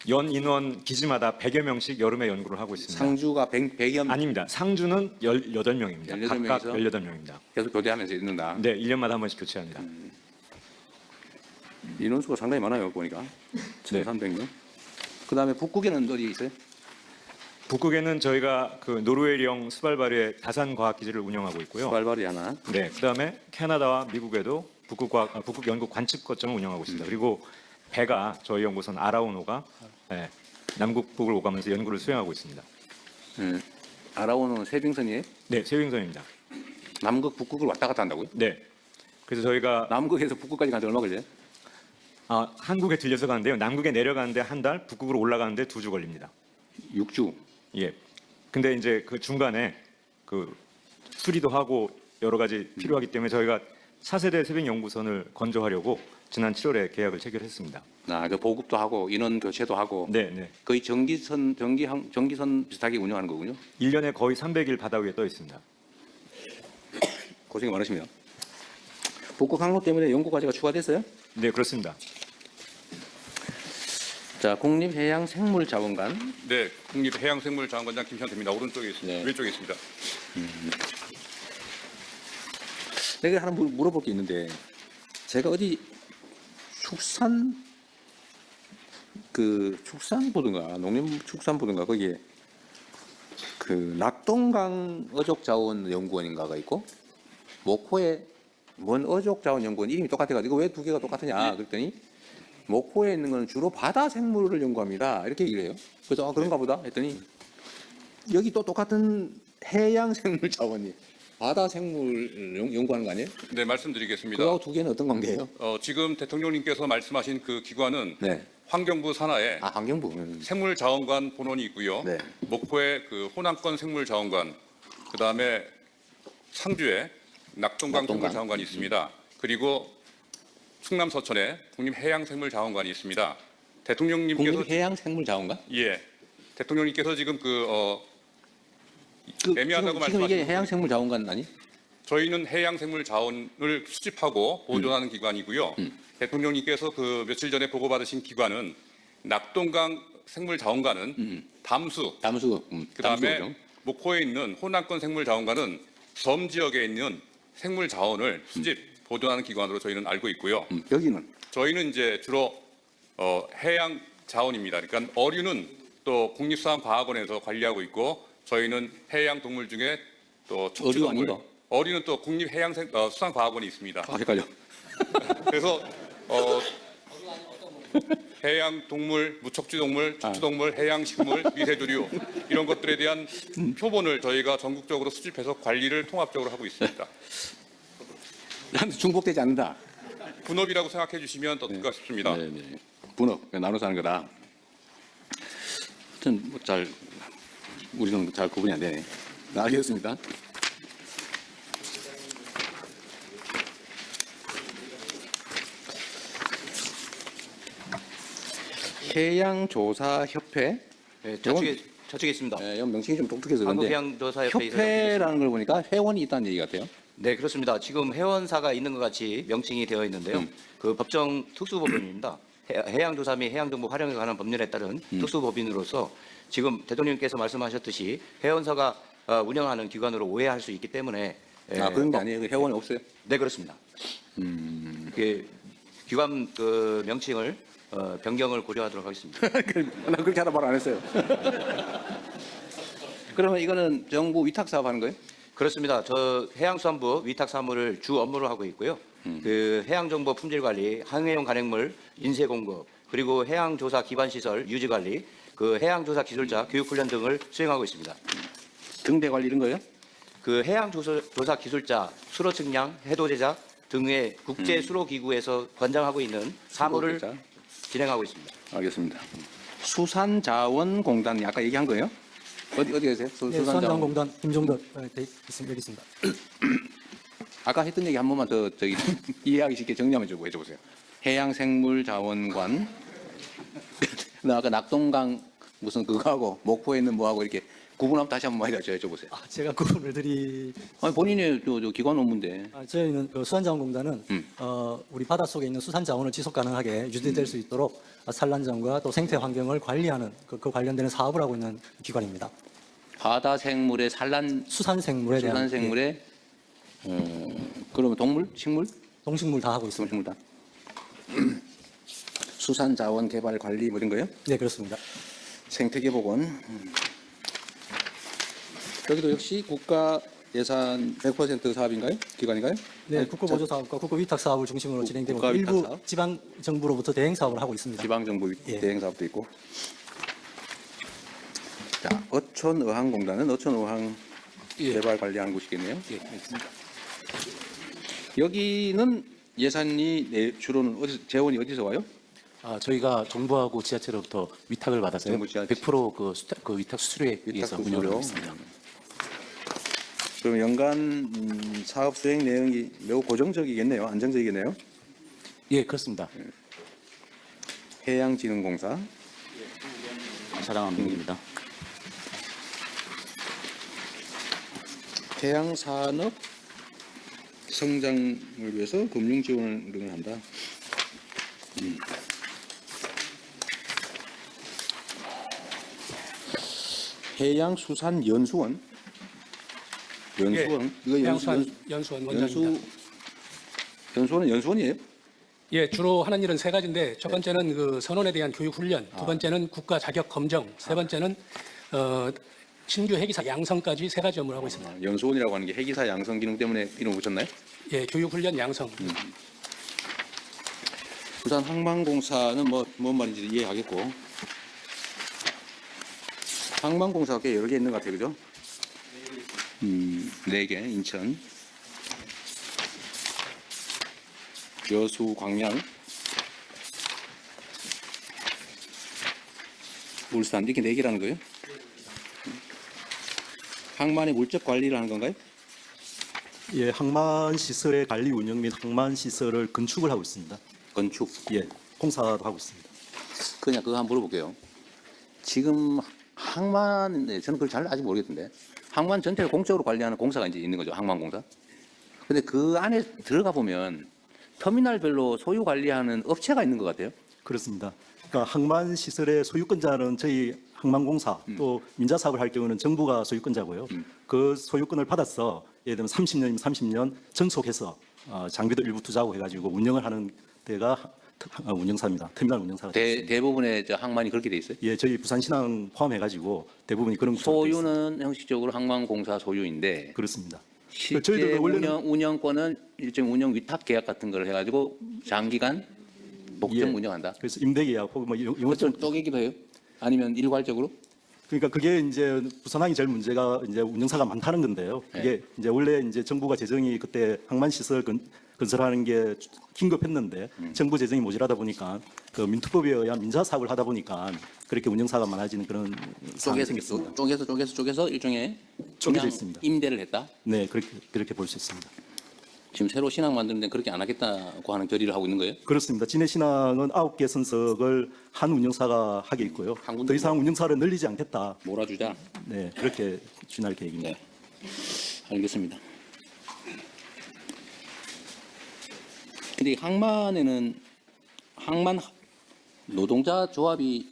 M: 연 인원 기지마다 100여 명씩 여름에 연구를 하고 있습니다.
A: 상주가 100여
M: 아닙니다. 상주는 18명입니다.
A: 18
M: 각각
A: 명이서?
M: 18명입니다.
A: 계속 교대하면서 있는다.
M: 네, 1년마다 한 번씩 교체합니다.
A: 인원수가 상당히 많아요, 보니까. 1,300명. 그다음에 북극에는 어디 있어요?
M: 북극에는 저희가 그 노르웨이령 스발바르의 다산과학기지를 운영하고 있고요.
A: 발발이 하나.
M: 네, 그다음에 캐나다와 미국에도 북극 연구 관측 거점을 운영하고 있습니다. 그리고 배가 저희 연구소는 아라오노가 남극북을 오가면서 연구를 수행하고 있습니다.
A: 아라오는 세빙선이에요?
M: 네, 세윙선입니다.
A: 남극, 북극을 왔다 갔다 한다고요?
M: 네, 그래서 저희가
A: 남극에서 북극까지 가는데 얼마 걸려요?
M: 한국에 들려서 가는데요. 남극에 내려가는데 한 달, 북극으로 올라가는데 2주 걸립니다.
A: 6주.
M: 예. 근데 이제 그 중간에 그 수리도 하고 여러 가지 필요하기 때문에 저희가 4세대 세빙 연구선을 건조하려고 지난 7월에 계약을 체결했습니다.
A: 그 보급도 하고 인원 교체도 하고.
M: 네, 네.
A: 거의 전기선 비슷하게 운영하는 거군요.
M: 1년에 거의 300일 바다 위에 떠 있습니다.
A: 고생이 많으시네요. 북극 항로 때문에 연구 과제가 추가됐어요?
M: 네, 그렇습니다.
A: 자, 국립해양생물자원관.
L: 네, 국립해양생물자원관장 김현태입니다. 오른쪽에 있습니다.
A: 네.
L: 왼쪽에 있습니다.
A: 내가 하나 물어볼 게 있는데, 제가 어디 축산부든가 농림축산부든가 거기에 그 낙동강 어족자원연구원인가가 있고 목포에 뭔 어족자원연구원 이름이 똑같아가지고 왜 두 개가 똑같으냐 그랬더니 목포에 있는 건 주로 바다 생물을 연구합니다 이렇게 얘기를 해요. 그래서 아, 그런가 보다 했더니 여기 또 똑같은 해양 생물 자원이 바다 생물 연구하는 거 아니에요?
L: 네, 말씀드리겠습니다.
A: 그거하고 두 개는 어떤 관계예요?
L: 지금 대통령님께서 말씀하신 그 기관은
A: 네.
L: 환경부 산하에
A: 환경부.
L: 생물자원관 본원이 있고요.
A: 네.
L: 목포에 그 호남권 생물자원관, 그다음에 상주에 낙동강 생물자원관이 있습니다. 그리고 충남 서천에 국립해양생물자원관이 있습니다. 대통령님께서
A: 국립해양생물자원관?
L: 예, 대통령님께서 지금 애매하다고
A: 지금
L: 말씀하신
A: 이게 해양생물자원관 아니?
L: 저희는 해양생물자원을 수집하고 보존하는 기관이고요. 대통령님께서 그 며칠 전에 보고받으신 기관은 낙동강 생물자원관은 담수, 그다음에
A: 담수죠.
L: 목포에 있는 호남권 생물자원관은 섬 지역에 있는 생물자원을 수집, 보존하는 기관으로 저희는 알고 있고요.
A: 여기는?
L: 저희는 이제 주로 해양 자원입니다. 그러니까 어류는 또 국립수산과학원에서 관리하고 있고 저희는 해양 동물 중에 또 척추동물,
A: 아닌가?
L: 어류는 또 국립해양수산과학원이 있습니다.
A: 아, 헷갈려.
L: 그래서 해양 동물, 무척추 동물, 척추 동물, 해양 식물, 미세조류 이런 것들에 대한 표본을 저희가 전국적으로 수집해서 관리를 통합적으로 하고 있습니다.
A: 나한테 중복되지 않는다.
L: 분업이라고 생각해 주시면 어떨까 싶습니다.
A: 네. 분업, 나눠서 하는 거다. 하여튼 우리는 잘 구분이 안 되네. 알겠습니다. 해양조사협회.
N: 네, 저쪽에 있습니다.
A: 네, 이건 명칭이 좀 독특해서 그런데
N: 한국해양조사협회
A: 협회라는 걸 보니까 회원이 있다는 얘기 같아요.
N: 네, 그렇습니다. 지금 회원사가 있는 것 같이 명칭이 되어 있는데요. 그 법정 특수법인입니다. 해양조사 및 해양정보 활용에 관한 법률에 따른 특수법인으로서 지금 대통령께서 말씀하셨듯이 회원사가 운영하는 기관으로 오해할 수 있기 때문에
A: 그런 게 아니에요. 회원이 없어요?
N: 네, 그렇습니다. 그 기관 그 명칭을 변경을 고려하도록 하겠습니다.
A: 난 그렇게 하다 말 안 했어요. 그러면 이거는 정부 위탁 사업 하는 거예요?
N: 그렇습니다. 저 해양수산부 위탁 사무를 주 업무로 하고 있고요. 그 해양정보 품질관리, 항해용 간행물 인쇄 공급, 그리고 해양조사 기반시설 유지 관리, 그 해양조사 기술자 교육훈련 등을 수행하고 있습니다.
A: 등대 관리 이런 거예요?
N: 그 해양조사 기술자 수로 측량, 해도 제작 등의 국제 수로 기구에서 관장하고 있는 사무를 진행하고 있습니다.
A: 알겠습니다. 수산자원공단 아까 얘기한 거예요? 어디 계세요?
O: 수산자원공단 김종덕 여기 있습니다.
A: 아까 했던 얘기 한 번만 더 이해하기 쉽게 정리 한번 좀 해줘보세요. 해양생물자원관. 나 아까 낙동강 무슨 그거하고 목포에 있는 뭐하고 이렇게 구분하면 다시 한번 여쭤보세요.
O: 제가 구분을
A: 아니 본인의 저 기관 업무인데.
O: 저희는 그 수산자원공단은 우리 바닷속에 있는 수산자원을 지속 가능하게 유지될 수 있도록 산란장과 또 생태 환경을 관리하는 그 관련되는 사업을 하고 있는 기관입니다.
A: 바다 생물의
O: 수산생물에 대한
A: 수산생물의 그러면 동물, 식물?
O: 동식물 다 하고 있습니다.
A: 동식물 다. 수산자원 개발 관리 뭐 이런 거요?
O: 네, 그렇습니다.
A: 생태계복원. 여기도 역시 국가 예산 100% 사업인가요? 기관인가요?
O: 네, 국고보조사업과 국고위탁사업을 중심으로 진행되고 일부 지방정부로부터 대행사업을 하고 있습니다.
A: 지방정부 대행사업도 있고. 자, 어촌어항공단은 어촌어항 개발 관리하는 곳이겠네요.
P: 예, 알겠습니다.
A: 여기는 예산이 주로는 재원이 어디서 와요?
P: 저희가 정부하고 지자체로부터 위탁을 받아서요. 100% 그 위탁 수수료에 의해서 운영을 하고 있습니다.
A: 그럼 연간 사업 수행 내용이 매우 고정적이겠네요. 안정적이겠네요.
P: 예, 그렇습니다.
A: 해양진흥공사.
P: 사랑합니다.
A: 해양산업 성장을 위해서 금융 지원을 한다.
B: 해양수산연수원. 연수원. 이거
K: 연수원 원장입니다.
B: 연수원은 연수원이에요?
K: 예, 주로 하는 일은 세 가지인데 첫 번째는 그 선원에 대한 교육 훈련, 두 번째는 국가 자격 검정, 세 번째는 신규 해기사 양성까지 세 가지 업무를 하고 있습니다.
B: 연수원이라고 하는 게 해기사 양성 기능 때문에 이름 붙였나요?
K: 예, 교육 훈련 양성.
B: 부산 항만공사는 뭔 말인지 이해하겠고, 항만공사가 꽤 여러 개 있는 것 같아요, 그죠? 4개, 인천, 여수, 광양, 울산, 이렇게 4개라는 거예요? 항만의 물적 관리를 하는 건가요?
I: 예, 항만 시설의 관리 운영 및 항만 시설을 건축을 하고 있습니다.
B: 건축?
I: 예, 공사도 하고 있습니다.
B: 그냥 그거 한번 물어볼게요. 지금 항만, 저는 그걸 잘 아직 모르겠던데, 항만 전체를 공적으로 관리하는 공사가 이제 있는 거죠, 항만공사. 근데 그 안에 들어가 보면 터미널별로 소유 관리하는 업체가 있는 것 같아요.
I: 그렇습니다. 그러니까 항만 시설의 소유권자는 저희 항만공사 또 민자 사업을 할 경우는 정부가 소유권자고요. 그 소유권을 받아서 예를 들면 30년이면 30년 전속해서 장비도 일부 투자하고 해가지고 운영을 하는 데가 운영사입니다. 터미널 운영사가
B: 대부분의 항만이 그렇게 돼 있어요?
I: 예, 저희 부산신항 포함해가지고 대부분이 그런 구조로 돼 있습니다.
B: 소유는 형식적으로 항만공사 소유인데
I: 그렇습니다.
B: 실제
I: 저희들도 원래는
B: 운영권은 일종 운영 위탁 계약 같은 걸 해가지고 장기간 목적
I: 예,
B: 운영한다.
I: 그래서 임대계약 혹은 뭐 이런
B: 좀 쪼개기도 해요? 아니면 일괄적으로?
I: 그러니까 그게 이제 부산항이 제일 문제가 이제 운영사가 많다는 건데요. 그게 이제 원래 이제 정부가 재정이 그때 항만 시설 건설하는 게 긴급했는데 정부 재정이 모자라다 보니까 그 민투법에 의한 민자 사업을 하다 보니까 그렇게 운영사가 많아지는 그런 상황이 생겼습니다.
B: 쪼개서 일종의
I: 쪼개져
B: 그냥
I: 있습니다.
B: 임대를 했다.
I: 네, 그렇게 볼 수 있습니다.
B: 지금 새로 신항 만드는데 그렇게 안 하겠다고 하는 결의를 하고 있는 거예요?
I: 그렇습니다. 진해신항은 9개 선석을 한 운영사가 하게 있고요. 더 이상 운영사를 늘리지 않겠다.
B: 몰아주자.
I: 네, 그렇게 진행할 계획입니다.
B: 네, 알겠습니다. 근데 항만에는 항만 노동자 조합이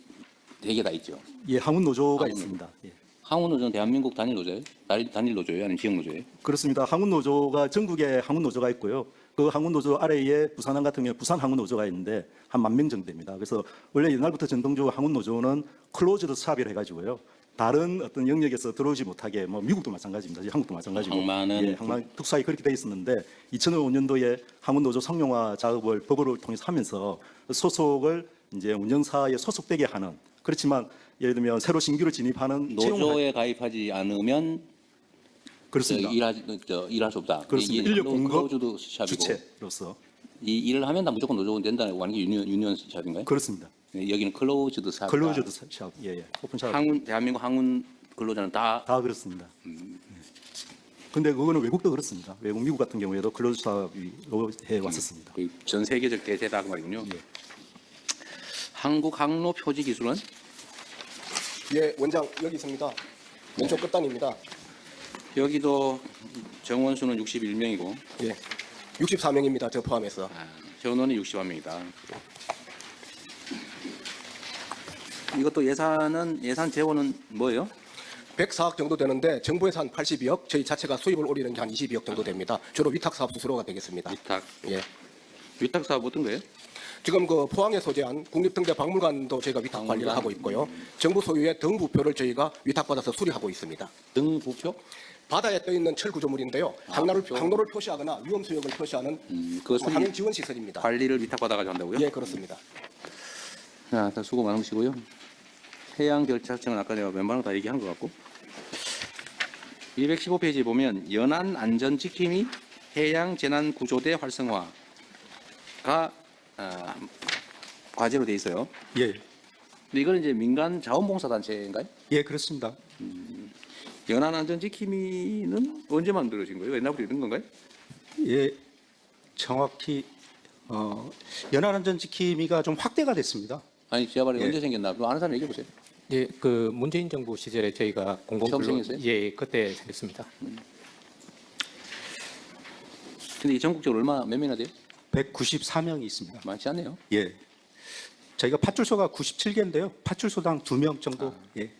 B: 4개 다 있죠.
I: 예, 항운 노조가 있습니다. 예.
B: 항운 노조는 대한민국 단일 노조예요? 단일 노조예요? 아니면 지역 노조예요?
I: 그렇습니다. 항운 노조가 전국에 항운 노조가 있고요. 그 항운 노조 아래에 부산항 같은 경우 부산 항운 노조가 있는데 한 10,000명 정도 됩니다. 그래서 원래 옛날부터 전통적으로 항운 노조는 클로즈드 샵이라 해가지고요. 다른 어떤 영역에서 들어오지 못하게 뭐 미국도 마찬가지입니다. 한국도 마찬가지고. 항만 특수하게 그렇게 돼 있었는데 2005년도에 항운 노조 성용화 작업을 법으로 통해서 하면서 소속을 이제 운영사에 소속되게 하는, 그렇지만 예를 들면 새로 신규로 진입하는
B: 노조에 가입하지 않으면
I: 그렇습니다.
B: 일할 수 없다.
I: 그렇습니다. 인력 공급
B: 샵이고.
I: 주체로서
B: 이 일을 하면 다 무조건 노조가 된다고 하는 게 유니언 샵인가요?
I: 그렇습니다.
B: 네, 여기는 클로즈드 샵.
I: 클로즈드 샵, 예, 오픈샵.
B: 대한민국 항운 근로자는 다
I: 그렇습니다. 근데 그거는 외국도 그렇습니다. 외국 미국 같은 경우에도 클로즈 샵으로 해 왔었습니다.
B: 전 세계적 대세다 그 말이군요.
I: 예.
B: 한국 항로 표지 기술은?
Q: 예, 원장 여기 있습니다. 왼쪽 끝단입니다.
B: 여기도 정원수는 61명이고.
Q: 예, 64명입니다. 저 포함해서.
B: 전원이 61명이다. 이것도 예산 재원은 뭐예요?
Q: 104억 정도 되는데 정부 예산 82억, 저희 자체가 수입을 올리는 게 한 22억 정도 됩니다. 주로 위탁 사업 수수료가 되겠습니다.
B: 위탁.
Q: 예.
B: 위탁 사업 어떤 거예요?
Q: 지금 그 포항에 소재한 국립등대 박물관도 저희가 위탁 관리를 하고 있고요. 정부 소유의 등부표를 저희가 위탁받아서 수리하고 있습니다.
B: 등부표?
Q: 바다에 떠 있는 철 구조물인데요. 항로를 표시하거나 위험 수역을 표시하는 항행 지원 시설입니다.
B: 관리를 위탁받아가지고 한다고요?
Q: 예, 그렇습니다.
B: 자, 수고 많으시고요. 해양결착청은 아까 내가 웬만한 거 다 얘기한 것 같고. 215페이지에 보면 연안 안전지킴 및 해양재난구조대 활성화가 과제로 돼 있어요.
D: 예.
B: 근데 이거는 이제 민간 자원봉사단체인가요?
D: 예, 그렇습니다.
B: 연안 안전지킴이는 언제 만들어진 거예요? 옛날부터 있는 건가요?
R: 예, 정확히 연안안전지킴이가 좀 확대가 됐습니다.
B: 아니, 지하발이 언제 생겼나? 아는 사람 얘기해 보세요.
G: 예, 그 문재인 정부 시절에 저희가
B: 처음 생겼어요?
G: 예, 그때 생겼습니다.
B: 근데 이 전국적으로 몇 명이나 돼요?
R: 194명이 있습니다.
B: 많지 않네요.
R: 예. 저희가 파출소가 97개인데요. 파출소당 2명 정도. 예.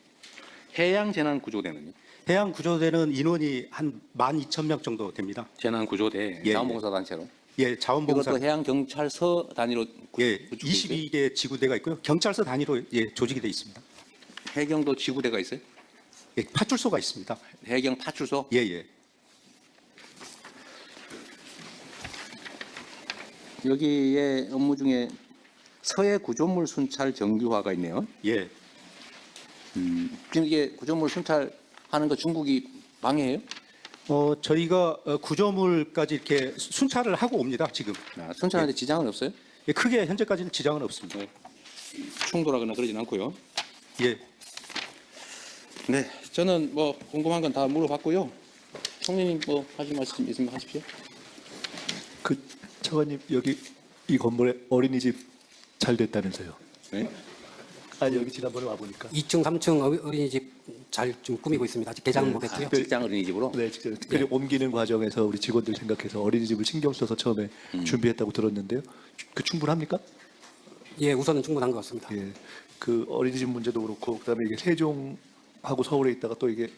A: 해양 재난 구조대는요?
R: 해양 구조대는 인원이 한 12,000명 정도 됩니다.
A: 재난 구조대
R: 예,
A: 자원봉사 단체로.
R: 예, 자원봉사.
A: 이것도 해양 경찰서 단위로
R: 예,
A: 구축돼 있어요?
R: 22개 지구대가 있고요. 경찰서 단위로 예, 조직이 돼 있습니다.
A: 해경도 지구대가 있어요?
R: 예, 파출소가 있습니다.
A: 해경 파출소?
R: 예, 예.
A: 여기에 업무 중에 서해 구조물 순찰 정규화가 있네요.
R: 예.
A: 지금 이게 구조물 순찰하는 거 중국이 방해해요?
R: 저희가 구조물까지 이렇게 순찰을 하고 옵니다. 지금.
A: 순찰하는데 지장은 없어요?
R: 예, 크게 현재까지는 지장은 없습니다.
A: 충돌하거나 그러진 않고요.
R: 예.
A: 네, 저는 뭐 궁금한 건 다 물어봤고요. 총리님 뭐 하실 말씀 있으면 하십시오.
S: 차관님 여기 이 건물에 어린이집 잘 됐다면서요?
A: 네?
S: 아니 여기 지난번에 와 보니까
C: 2층, 3층 어린이집 잘 좀 꾸미고 있습니다. 아직 개장은 못했고요.
A: 직장 어린이집으로?
S: 네, 특별히 옮기는 과정에서 우리 직원들 생각해서 어린이집을 신경 써서 처음에 준비했다고 들었는데요. 그 충분합니까?
C: 예, 우선은 충분한 것 같습니다.
S: 예, 그 어린이집 문제도 그렇고 그다음에 이게 세종하고 서울에 있다가 또 이게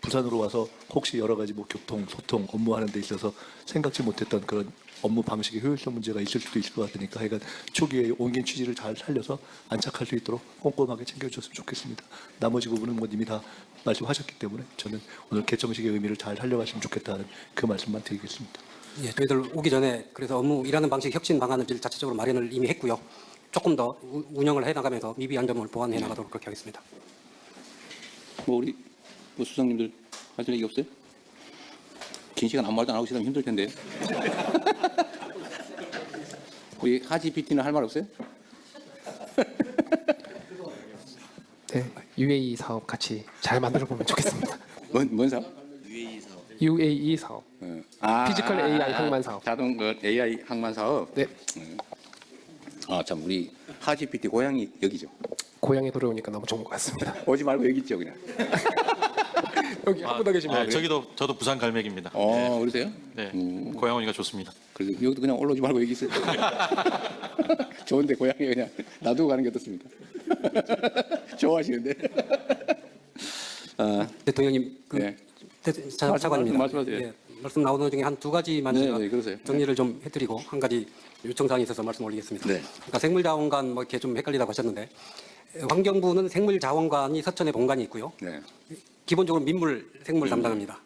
S: 부산으로 와서 혹시 여러 가지 뭐 교통, 소통, 업무하는 데 있어서 생각지 못했던 그런 업무 방식의 효율성 문제가 있을 수도 있을 것 같으니까 하여간 초기에 옮긴 취지를 잘 살려서 안착할 수 있도록 꼼꼼하게 챙겨주셨으면 좋겠습니다. 나머지 부분은 뭐 이미 다 말씀하셨기 때문에 저는 오늘 개정식의 의미를 잘 살려갔으면 좋겠다는 그 말씀만 드리겠습니다.
C: 예, 저희들 오기 전에 그래서 업무 일하는 방식 혁신 방안을 자체적으로 마련을 이미 했고요. 조금 더 운영을 해나가면서 미비한 점을 보완해 나가도록 그렇게 하겠습니다.
A: 뭐 우리 뭐 수석님들 하실 얘기 없어요? 긴 시간 아무 말도 안 하고 있으면 힘들 텐데. 우리 하지 PT는 할 말 없어요?
T: 네, UAE 사업 같이 잘 만들어 보면 좋겠습니다.
A: 뭔 사업?
T: UAE 사업. 피지컬 AI 항만 사업.
A: 자동 AI 항만 사업.
T: 네.
A: 참 우리 하지 PT 고향이 여기죠.
T: 고향에 돌아오니까 너무 좋은 것 같습니다.
A: 오지 말고 여기 있죠 그냥.
T: 여기 한 분 더 계십니다.
U: 저도 부산 갈매기입니다.
A: 그러세요?
U: 네. 고향 오니까 좋습니다.
A: 그래서 여기도 그냥 올라오지 말고 여기 있어요. 좋은데 고향에 그냥 놔두고 가는 게 어떻습니까? 좋아하시는데.
C: 대통령님, 차관입니다.
A: 말씀하세요.
C: 예, 말씀 나오는 중에 한 두 가지만 제가
A: 그러세요.
C: 정리를 좀 해드리고 한 가지 요청사항이 있어서 말씀 올리겠습니다.
A: 네.
C: 그러니까 생물자원관 뭐 이렇게 좀 헷갈리다고 하셨는데 환경부는 생물자원관이 서천에 본관이 있고요.
A: 네.
C: 기본적으로 민물 생물 담당합니다.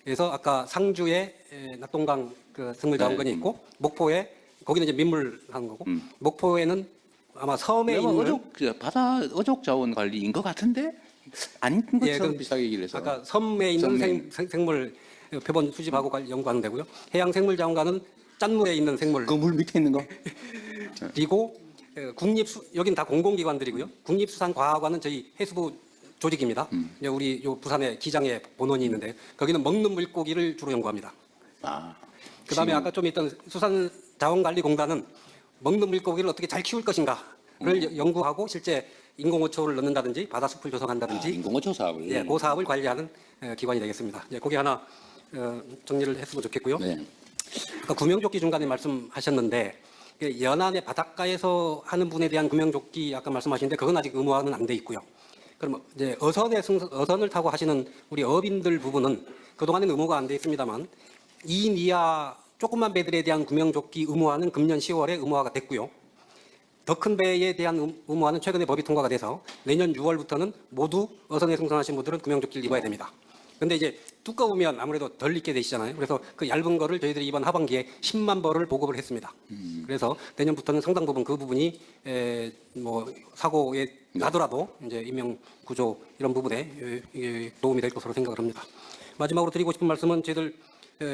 C: 그래서 아까 상주에 낙동강 그 생물자원관이 있고 목포에 거기는 이제 민물 하는 거고 목포에는 아마 섬에 있는
A: 바다 어족 자원 관리인 것 같은데 아닌 것처럼 비슷하게 얘기를 해서
C: 아까 섬에 있는 생물 표본 수집하고 연구하는 데고요. 해양 생물자원관은 짠물에 있는 생물.
A: 그 물 밑에 있는 거.
C: 그리고 여기는 다 공공기관들이고요. 국립수산과학원은 저희 해수부 조직입니다. 이제 우리 요 부산에 기장에 본원이 있는데 거기는 먹는 물고기를 주로 연구합니다. 그다음에 아까 좀 있던 수산자원관리공단은 먹는 물고기를 어떻게 잘 키울 것인가를 연구하고 실제 인공어초를 넣는다든지 바다숲을 조성한다든지
A: 인공어초 사업을
C: 예, 그 사업을 관리하는 기관이 되겠습니다. 예, 거기 하나 정리를 했으면 좋겠고요. 아까 구명조끼 중간에 말씀하셨는데 연안의 바닷가에서 하는 분에 대한 구명조끼 아까 말씀하시는데 그건 아직 의무화는 안 돼 있고요. 그럼 이제 어선을 타고 하시는 우리 어민들 부분은 그동안은 의무가 안 돼 있습니다만 2인 이하 조그만 배들에 대한 구명조끼 의무화는 금년 10월에 의무화가 됐고요. 더 큰 배에 대한 의무화는 최근에 법이 통과가 돼서 내년 6월부터는 모두 어선에 승선하신 분들은 구명조끼를 입어야 됩니다. 근데 이제 두꺼우면 아무래도 덜 입게 되시잖아요. 그래서 그 얇은 거를 저희들이 이번 하반기에 10만 벌을 보급을 했습니다. 그래서 내년부터는 상당 부분 그 부분이 뭐 사고에 나더라도 이제 인명 구조 이런 부분에 도움이 될 것으로 생각을 합니다. 마지막으로 드리고 싶은 말씀은 저희들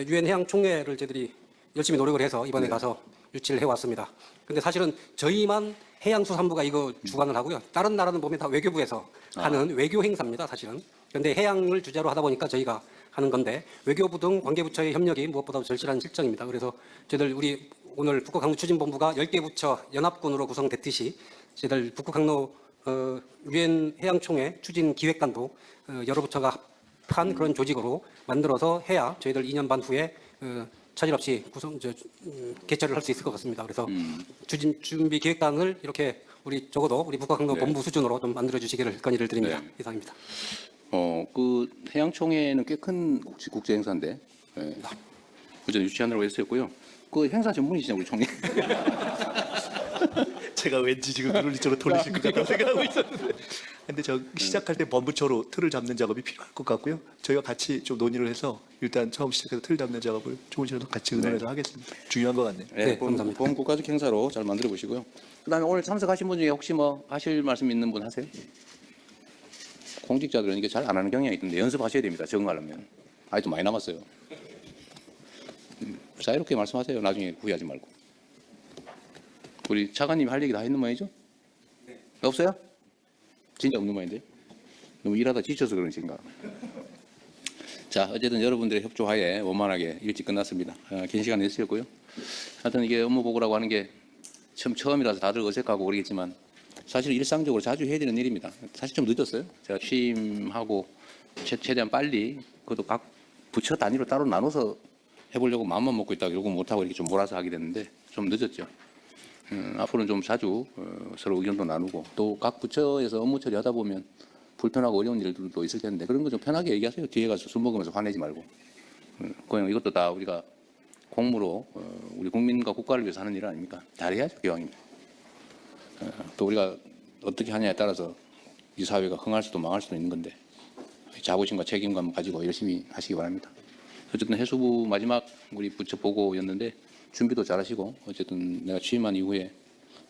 C: 유엔 해양 총회를 저희들이 열심히 노력을 해서 이번에 가서 유치를 해왔습니다. 근데 사실은 저희만 해양수산부가 이거 주관을 하고요. 다른 나라는 보면 다 외교부에서 하는 외교 행사입니다, 사실은. 그런데 해양을 주제로 하다 보니까 저희가 하는 건데 외교부 등 관계부처의 협력이 무엇보다도 절실한 실정입니다. 그래서 저희들 우리 오늘 북극항로추진본부가 10개 부처 연합군으로 구성됐듯이 저희들 북극항로 유엔 해양총회 추진기획단도 여러 부처가 합한 그런 조직으로 만들어서 해야 저희들 2년 반 후에 차질 없이 개최를 할 수 있을 것 같습니다. 그래서 추진 준비 기획단을 이렇게 우리 적어도 우리 북한강도
A: 네.
C: 본부 수준으로 좀 만들어 주시기를 건의를 드립니다. 이상입니다.
A: 그 해양총회는 꽤 큰 국제 행사인데 어제 유치하느라고 했었고요. 그 행사 전문이시죠, 우리 총리?
S: 제가 왠지 지금 그런 쪽으로 돌리실 것 같다고 생각하고 있었는데. 근데 저 시작할 때 본부처로 틀을 잡는 작업이 필요할 것 같고요. 저희가 같이 좀 논의를 해서 일단 처음 시작해서 틀 잡는 작업을 좋은 시간에 같이 의논해서 하겠습니다. 중요한 것 같네요.
A: 네, 본 국가적 행사로 잘 만들어 보시고요. 그다음에 오늘 참석하신 분 중에 혹시 뭐 하실 말씀 있는 분 하세요? 공직자들은 이게 잘 안 하는 경향이 있던데 연습하셔야 됩니다. 적응하려면. 아직도 많이 남았어요. 자유롭게 말씀하세요. 나중에 후회하지 말고. 우리 차관님이 할 얘기 다 했는 모양이죠? 없어요? 진짜 없는 모양인데? 너무 일하다 지쳐서 그런신가? 자, 어쨌든 여러분들의 협조하에 원만하게 일찍 끝났습니다. 긴 시간 내주셨고요. 하여튼 이게 업무 보고라고 하는 게 처음이라서 다들 어색하고 그러겠지만 사실 일상적으로 자주 해야 되는 일입니다. 사실 좀 늦었어요. 제가 취임하고 최대한 빨리 그것도 각 부처 단위로 따로 나눠서 해보려고 마음만 먹고 있다가 결국 못하고 이렇게 좀 몰아서 하게 됐는데 좀 늦었죠. 앞으로는 좀 자주 서로 의견도 나누고 또 각 부처에서 업무 처리하다 보면 불편하고 어려운 일들도 있을 텐데 그런 거 좀 편하게 얘기하세요. 뒤에 가서 술 먹으면서 화내지 말고. 그냥 이것도 다 우리가 공무로 우리 국민과 국가를 위해서 하는 일 아닙니까? 잘해야죠, 기왕이면. 또 우리가 어떻게 하냐에 따라서 이 사회가 흥할 수도 망할 수도 있는 건데 자부심과 책임감 가지고 열심히 하시기 바랍니다. 어쨌든 해수부 마지막 우리 부처 보고였는데 준비도 잘하시고 어쨌든 내가 취임한 이후에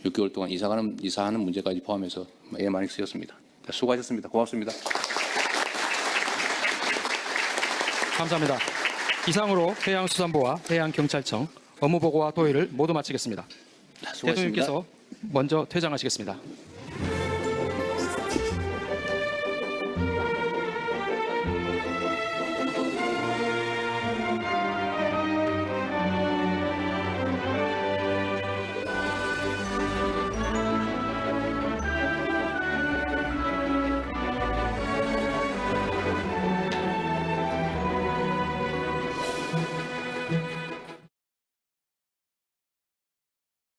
A: 6개월 동안 이사하는 문제까지 포함해서 애 많이 쓰였습니다. 수고하셨습니다. 고맙습니다.
E: 감사합니다. 이상으로 해양수산부와 해양경찰청 업무보고와 도의를 모두 마치겠습니다.
A: 수고하셨습니다.
E: 대통령께서 먼저 퇴장하시겠습니다.